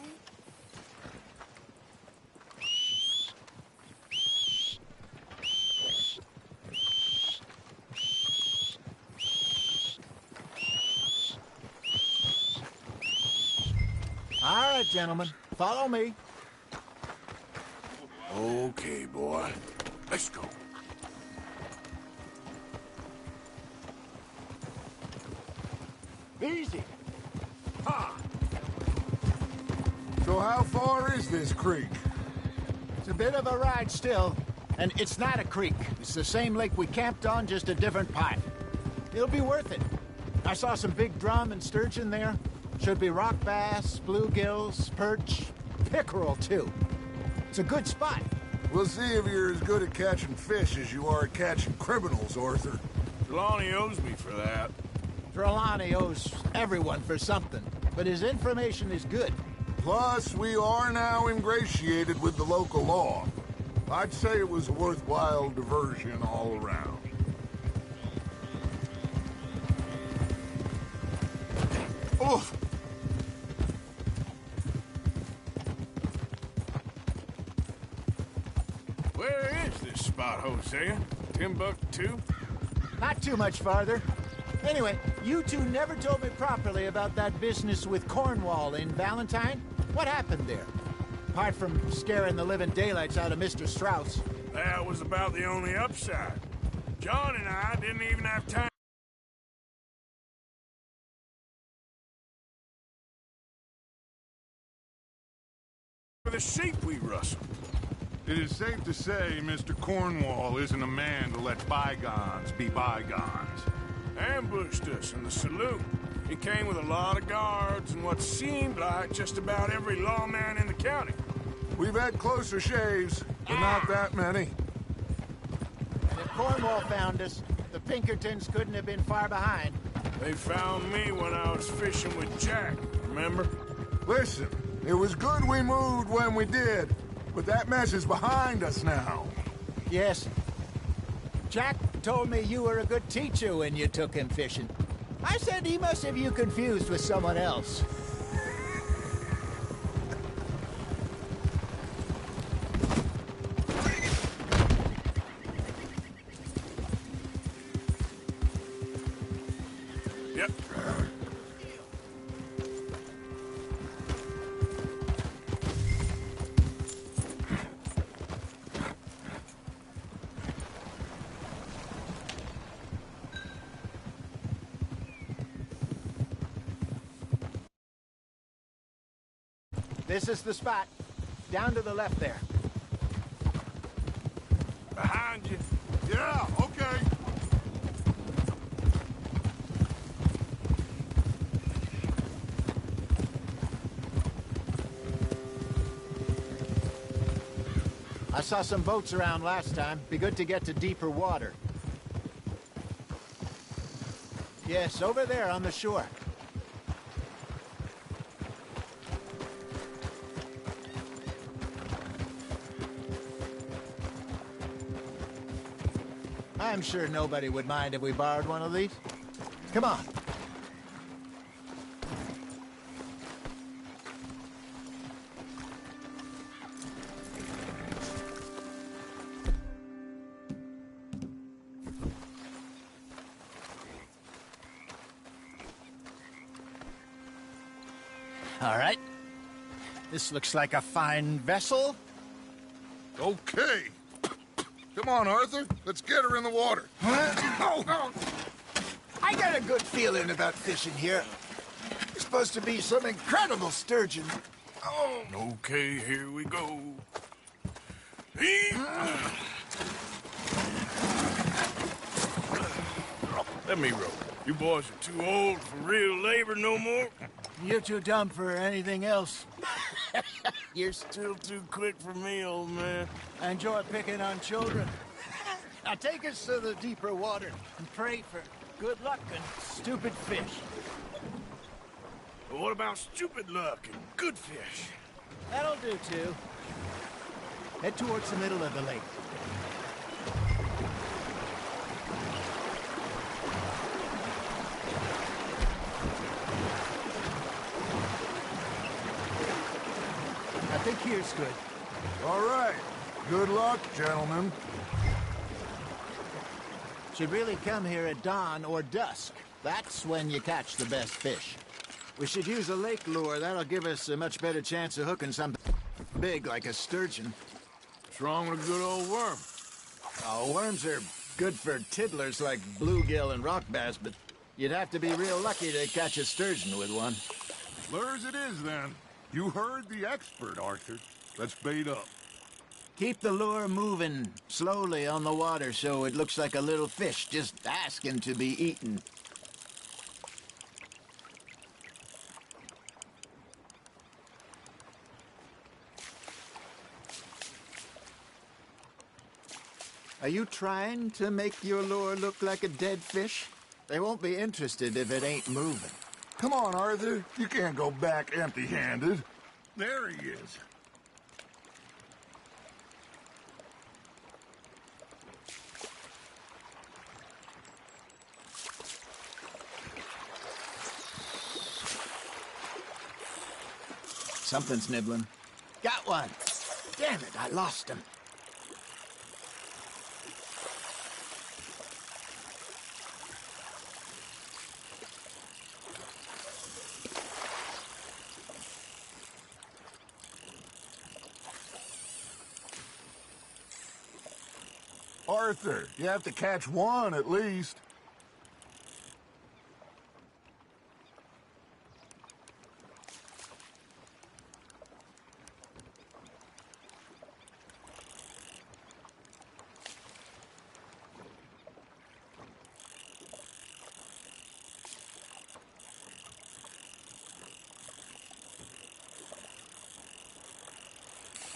All right, gentlemen. Follow me. Okay, boy. Let's go. Easy. Ha! So how far is this creek? It's a bit of a ride still, and it's not a creek. It's the same lake we camped on, just a different part. It'll be worth it. I saw some big drum and sturgeon there. Should be rock bass, bluegills, perch, pickerel, too. It's a good spot. We'll see if you're as good at catching fish as you are at catching criminals, Arthur. Trelawney owes me for that. Trelawney owes everyone for something, but his information is good. Plus, we are now ingratiated with the local law. I'd say it was a worthwhile diversion all around. Oof! Where is this spot, Hosea? Timbuktu? Not too much farther. Anyway, you two never told me properly about that business with Cornwall in Valentine. What happened there? Apart from scaring the living daylights out of Mr. Strauss. That was about the only upside. John and I didn't even have time for the sheep we rustled. It is safe to say Mr. Cornwall isn't a man to let bygones be bygones. Ambushed us in the saloon. He came with a lot of guards and what seemed like just about every lawman in the county. We've had closer shaves, but not that many. And if Cornwall found us, the Pinkertons couldn't have been far behind. They found me when I was fishing with Jack, remember? Listen, it was good we moved when we did, but that mess is behind us now. Yes. Jack told me you were a good teacher when you took him fishing. I said he must have you confused with someone else. Yep. This is the spot. Down to the left there. Behind you. Yeah, okay. I saw some boats around last time. Be good to get to deeper water. Yes, over there on the shore. I'm sure nobody would mind if we borrowed one of these. Come on. All right. This looks like a fine vessel. Okay. Come on, Arthur. Let's get her in the water. Oh. I got a good feeling about fishing here. It's supposed to be some incredible sturgeon. Oh. Okay, here we go. Let me row. You boys are too old for real labor no more. You're too dumb for anything else. You're still too quick for me, old man. I enjoy picking on children. Now take us to the deeper water and pray for good luck and stupid fish. But what about stupid luck and good fish? That'll do, too. Head towards the middle of the lake. I think here's good. All right. Good luck, gentlemen. Should really come here at dawn or dusk. That's when you catch the best fish. We should use a lake lure. That'll give us a much better chance of hooking something big like a sturgeon. What's wrong with a good old worm? Oh, worms are good for tiddlers like bluegill and rock bass, but you'd have to be real lucky to catch a sturgeon with one. Lures it is, then. You heard the expert, Arthur. Let's bait up. Keep the lure moving slowly on the water so it looks like a little fish just asking to be eaten. Are you trying to make your lure look like a dead fish? They won't be interested if it ain't moving. Come on, Arthur. You can't go back empty-handed. There he is. Something's nibbling. Got one. Damn it, I lost him. Arthur, you have to catch one at least.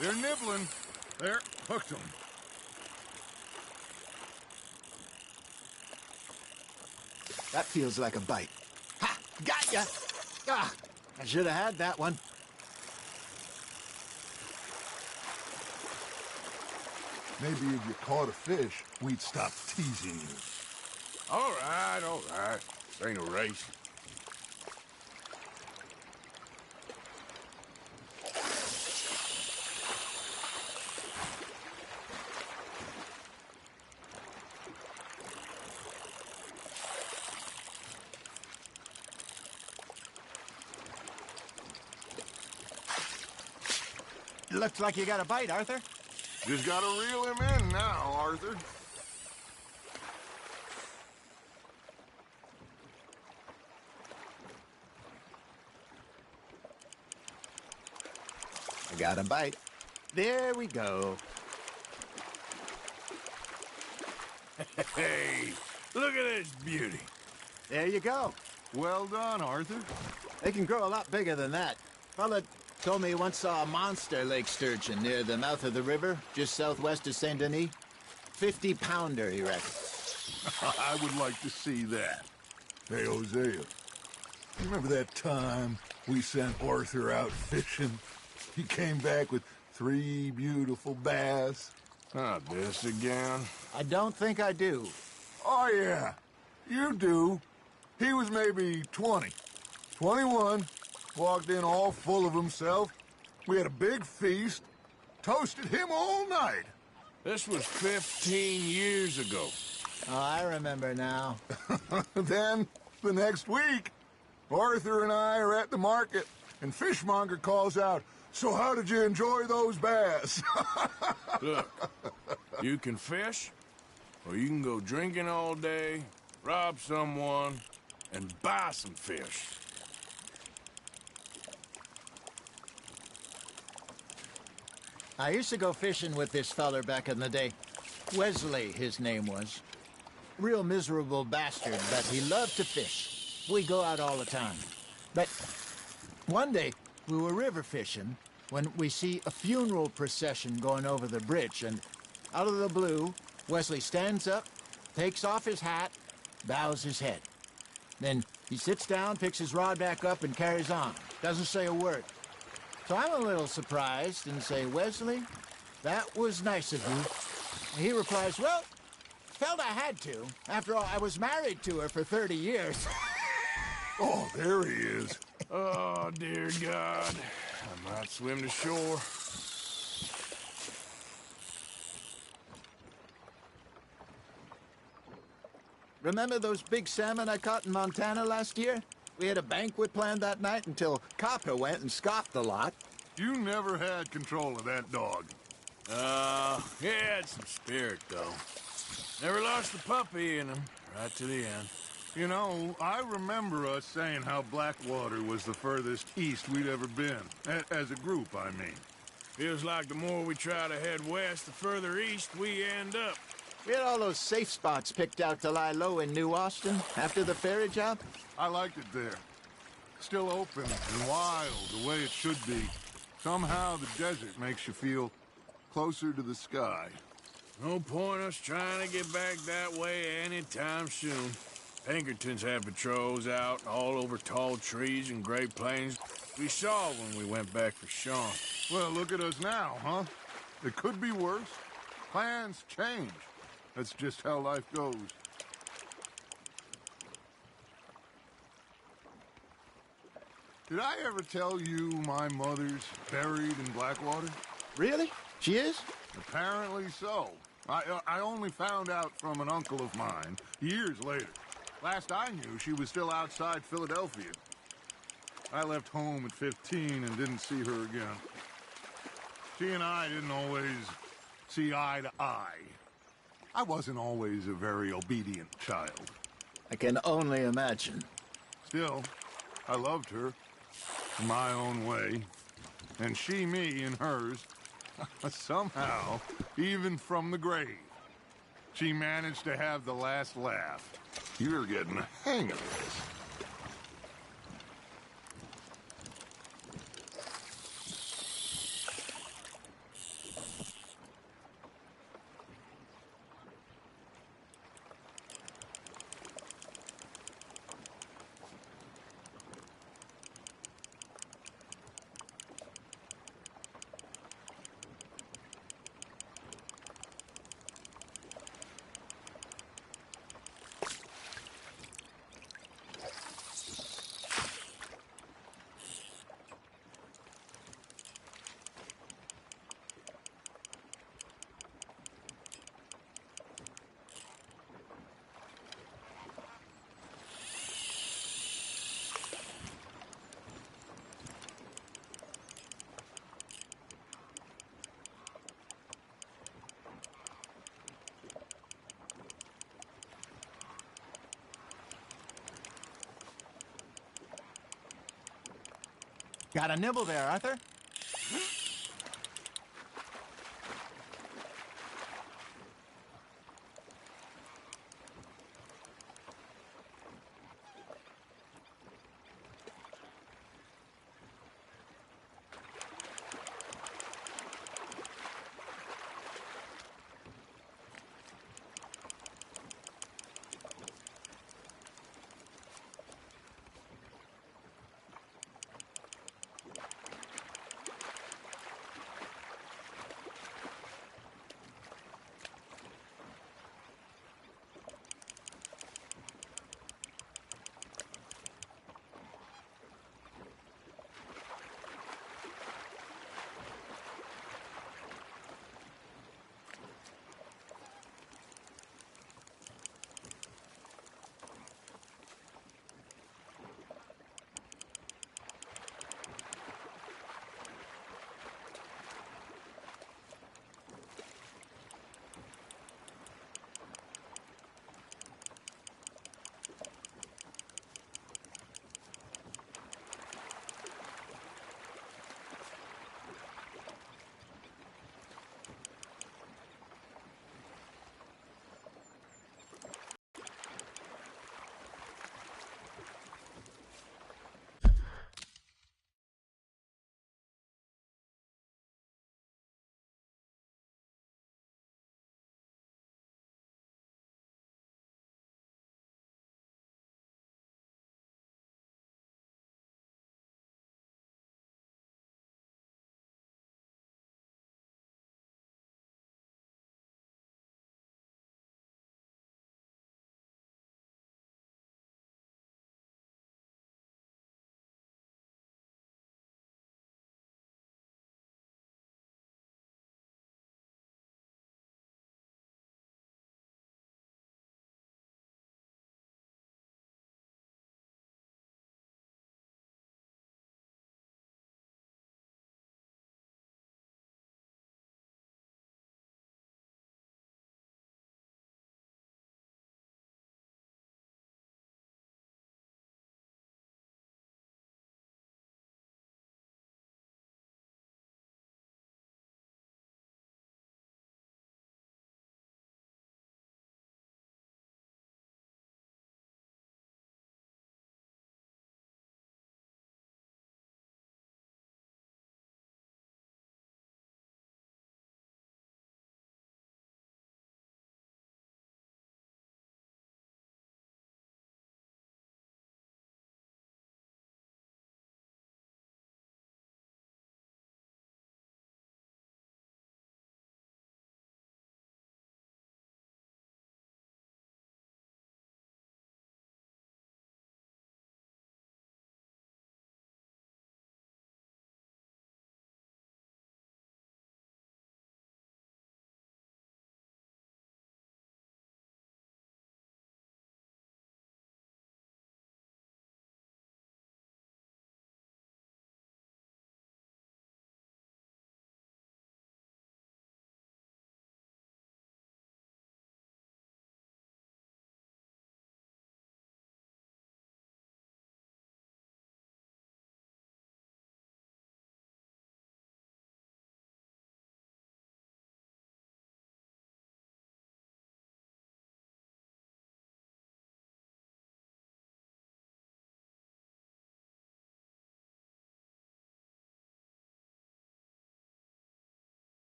They're nibbling. There, hooked them. That feels like a bite. Ha! Got ya! Ah, I should have had that one. Maybe if you caught a fish, we'd stop teasing you. All right, all right. This ain't a race. Looks like you got a bite, Arthur. Just gotta reel him in now, Arthur. I got a bite. There we go. Hey, look at this beauty. There you go. Well done, Arthur. They can grow a lot bigger than that. Fella told me he once saw a monster lake sturgeon near the mouth of the river, just southwest of Saint Denis. 50-pounder, he reckons. I would like to see that. Hey, Hosea, remember that time we sent Arthur out fishing? He came back with 3 beautiful bass. Not this again. I don't think I do. Oh, yeah, you do. He was maybe 20, 21, walked in all full of himself. We had a big feast, toasted him all night. This was 15 years ago. Oh, I remember now. Then, the next week, Arthur and I are at the market, and Fishmonger calls out, "So how did you enjoy those bass?" Look, you can fish, or you can go drinking all day, rob someone, and buy some fish. I used to go fishing with this feller back in the day. Wesley, his name was. Real miserable bastard, but he loved to fish. We go out all the time. But one day, we were river fishing when we see a funeral procession going over the bridge, and out of the blue, Wesley stands up, takes off his hat, bows his head. Then he sits down, picks his rod back up, and carries on. Doesn't say a word. So I'm a little surprised and say, "Wesley, that was nice of you." And he replies, "Well, felt I had to. After all, I was married to her for 30 years. Oh, there he is. Oh, dear God. I might swim to shore. Remember those big salmon I caught in Montana last year? We had a banquet planned that night until Copper went and scoffed the lot. You never had control of that dog. He had some spirit, though. Never lost the puppy in him, right to the end. You know, I remember us saying how Blackwater was the furthest east we'd ever been. As a group, I mean. Feels like the more we try to head west, the further east we end up. We had all those safe spots picked out to lie low in New Austin after the ferry job. I liked it there. Still open and wild, the way it should be. Somehow the desert makes you feel closer to the sky. No point us trying to get back that way anytime soon. Pinkertons had patrols out all over tall trees and Great Plains. We saw when we went back for Sean. Well, look at us now, huh? It could be worse. Plans change. That's just how life goes. Did I ever tell you my mother's buried in Blackwater? Really? She is? Apparently so. I only found out from an uncle of mine years later. Last I knew, she was still outside Philadelphia. I left home at 15 and didn't see her again. She and I didn't always see eye to eye. I wasn't always a very obedient child. I can only imagine. Still, I loved her in my own way, and she me in hers. Somehow, even from the grave, she managed to have the last laugh. You're getting the hang of this. Got a nibble there, Arthur?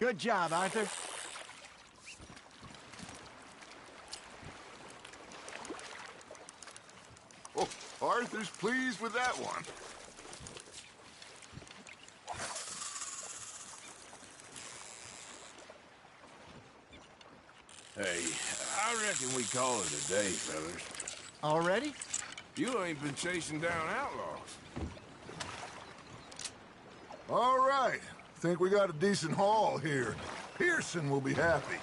Good job, Arthur. Oh, Arthur's pleased with that one. Hey, I reckon we call it a day, fellas. Already? You ain't been chasing down outlaws. All right. Think we got a decent haul here. Pearson will be happy.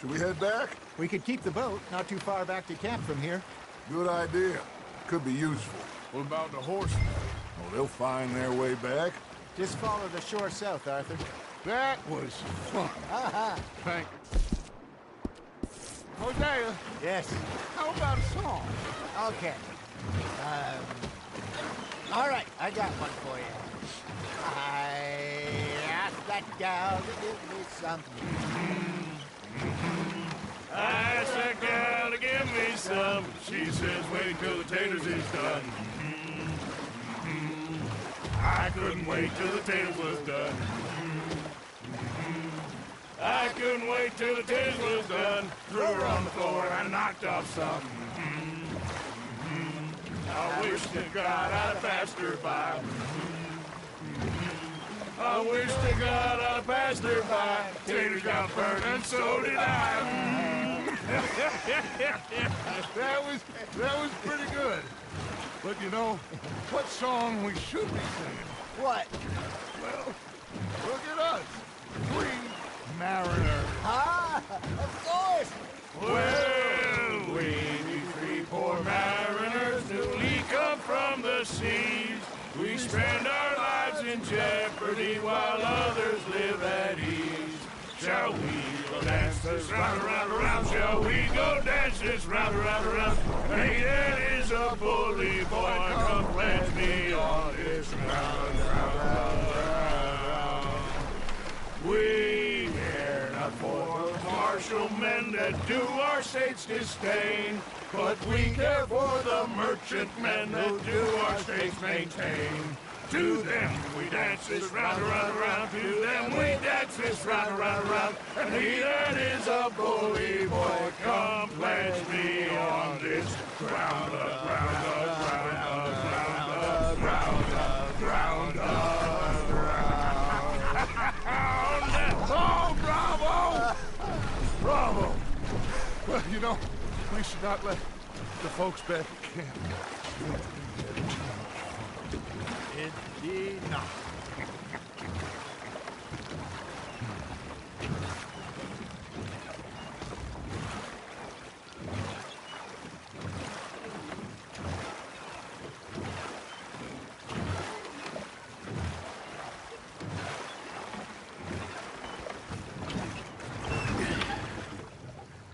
Should we head back? We could keep the boat not too far back to camp from here. Good idea. Could be useful. What about the horses? Oh, they'll find their way back. Just follow the shore south, Arthur. That was fun. Thank you. Hosea, Yes. how about a song? Okay. All right, I got one for you. I asked that gal to give me something. I asked that gal to give me some. She says, wait till the taters is done. I couldn't wait till the taters was done. I couldn't wait till the taters was done. Threw her on the floor and knocked off something. I wish to God I'd passed her by. I wish to God I passed her by. Taters got burnt and so did I. That was pretty good. But you know, what song we should be singing? What? Well, look at us. Three mariners. Ah, of course. Well, we three poor mariners newly come from the seas. We spend our lives in jeopardy while others live at ease. Shall we go dance this round, around, around? Shall we go dance this round, around, around? Hey, that is a bully boy. Come pledge me on this round, round, round, round. We care not for the martial men that do our state's disdain, but we care for the merchantmen that do our states maintain. To them we dance this round, around, around. To them we dance this round, around, around. And he that is a bully boy, come pledge me on this ground, ground, ground, ground, ground, ground, ground. Oh, bravo! Bravo! Well, you know, we should not let the folks back at camp. Indeed not.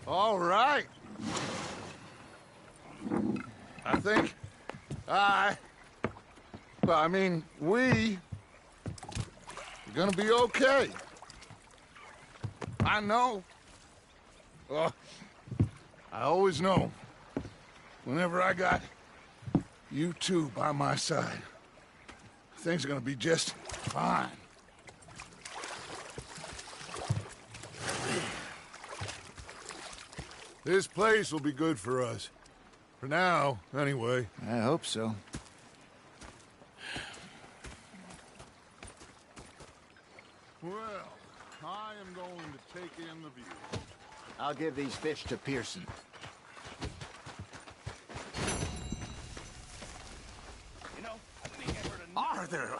All right. I think we are gonna be okay. I know. I always know. Whenever I got you two by my side, things are gonna be just fine. This place will be good for us. For now, anyway. I hope so. Well, I am going to take in the view. I'll give these fish to Pearson. You know, Arthur,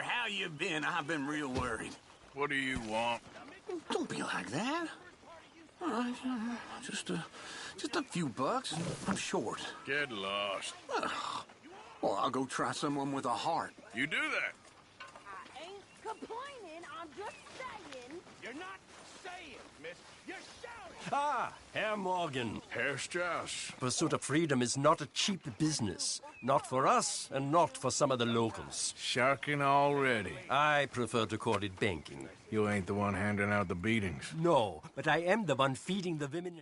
how you been? I've been real worried. What do you want? Don't be like that. All right, just a few bucks. I'm short. Get lost. Well, I'll go try someone with a heart. You do that. I ain't complaining, I'm just saying. You're not saying, miss. You're shouting. Ah, Herr Morgan. Herr Strauss. Pursuit of freedom is not a cheap business. Not for us, and not for some of the locals. Sharking already. I prefer to call it banking. You ain't the one handing out the beatings. No, but I am the one feeding the women.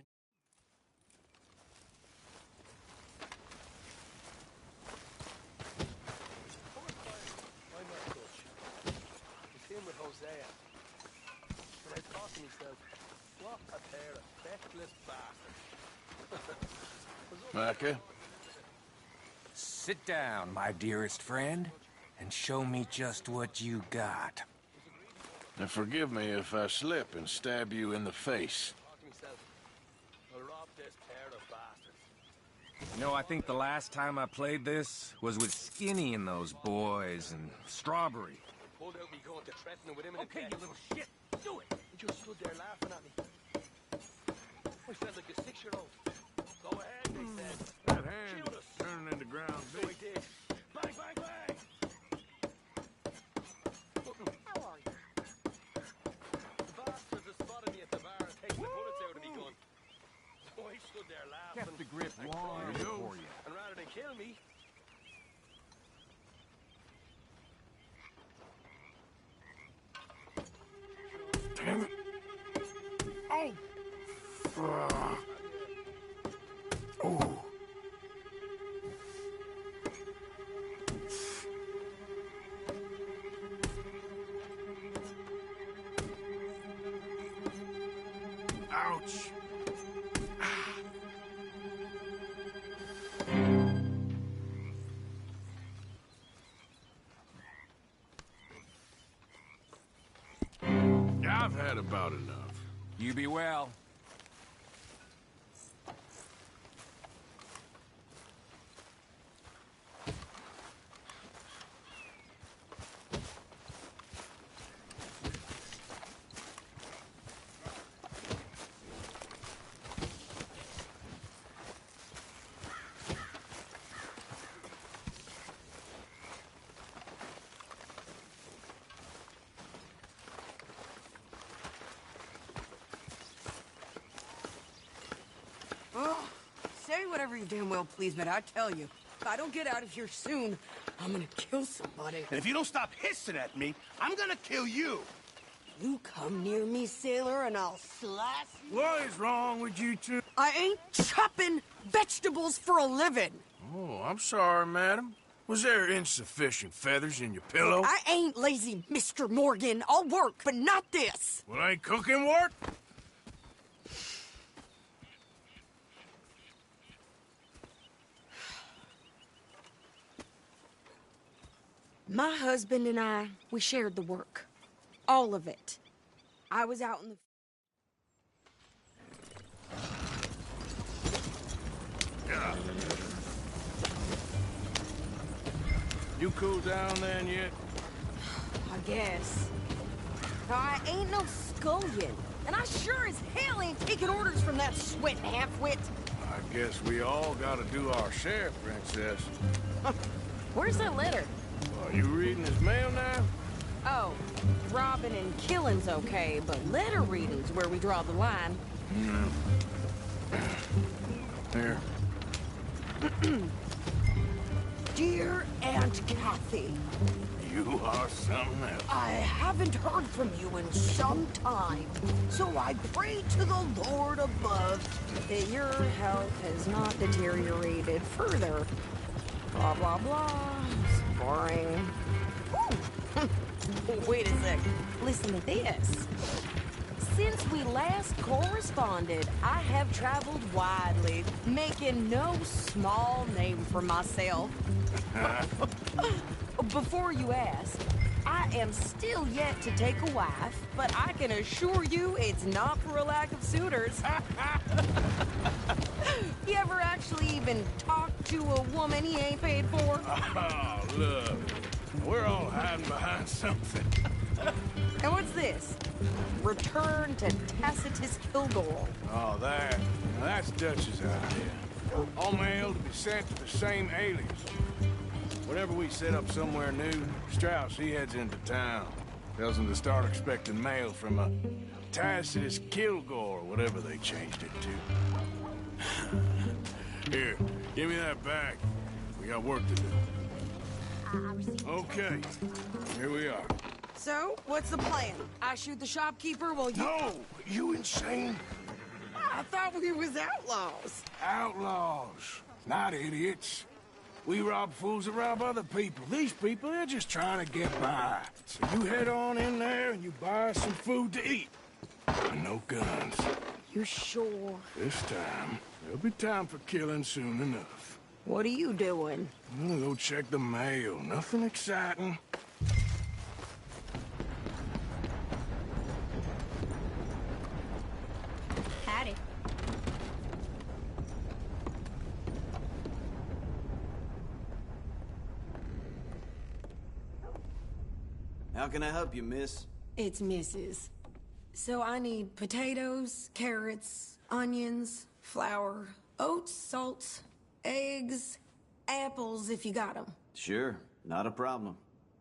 Micah? Sit down, my dearest friend, and show me just what you got. And forgive me if I slip and stab you in the face. You know, I think the last time I played this was with Skinny and those boys and Strawberry. Okay, you little shit. Do it. You just stood there laughing at me. I felt like a 6-year-old. Go ahead, they said. That hand is turning into ground beef. So I did. Bang, bang, bang. How are you? The bastards have spotted me at the bar and taken the bullets out of me gun. So I stood there laughing. Kept the grip long for you. And rather than kill me, Damn it. Oh! Oh! Ouch! I've had about enough. You be well. Oh, say whatever you damn well please, but I tell you, if I don't get out of here soon, I'm gonna kill somebody. and if you don't stop hissing at me, I'm gonna kill you. You come near me, sailor, and I'll slice you. What is wrong with you two? I ain't chopping vegetables for a living. Oh, I'm sorry, madam. Was there insufficient feathers in your pillow? I ain't lazy, Mr. Morgan. I'll work, but not this. Well, ain't cooking work? My husband and I, we shared the work. All of it. I was out in the... Yeah. You cool down then yet? I guess. Now, I ain't no scullion, and I sure as hell ain't taking orders from that sweat half-wit. I guess we all gotta do our share, Princess. Where's that letter? Are you reading his mail now? Oh, robbing and killing's okay, but letter reading's where we draw the line. Here. Dear Aunt Kathy, You are something else. I haven't heard from you in some time, so I pray to the Lord above that your health has not deteriorated further. Blah, blah, blah. It's boring. Ooh. Wait a sec. Listen to this. Since we last corresponded, I have traveled widely, making no small name for myself. Before you ask, I am still yet to take a wife, but I can assure you it's not for a lack of suitors. You ever actually even talked to a woman he ain't paid for? Oh, look. We're all hiding behind something. And what's this? Return to Tacitus Kilgore. Oh, that's Dutch's idea. All mail to be sent to the same alias. Whenever we set up somewhere new, Strauss, he heads into town. Tells them to start expecting mail from a Tacitus Kilgore, or whatever they changed it to. Here, give me that back. We got work to do. Okay, here we are. So, what's the plan? I shoot the shopkeeper while you... No! You insane? I thought we was outlaws. Outlaws, not idiots. We rob fools that rob other people. These people, they're just trying to get by. So you head on in there and you buy some food to eat. And no guns. You sure? This time, There'll be time for killing soon enough. What are you doing? I'm gonna go check the mail. Nothing exciting. Howdy. How can I help you, miss? It's Mrs. So I need potatoes, carrots, onions, flour, oats, salt, eggs, apples if you got them. Sure, not a problem.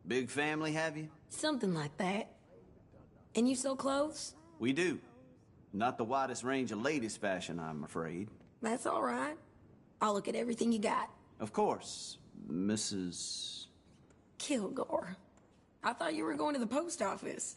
Big family, have you? Something like that. And you sell clothes? We do. Not the widest range of ladies' fashion, I'm afraid. That's all right. I'll look at everything you got. Of course, Mrs. Kilgore. I thought you were going to the post office.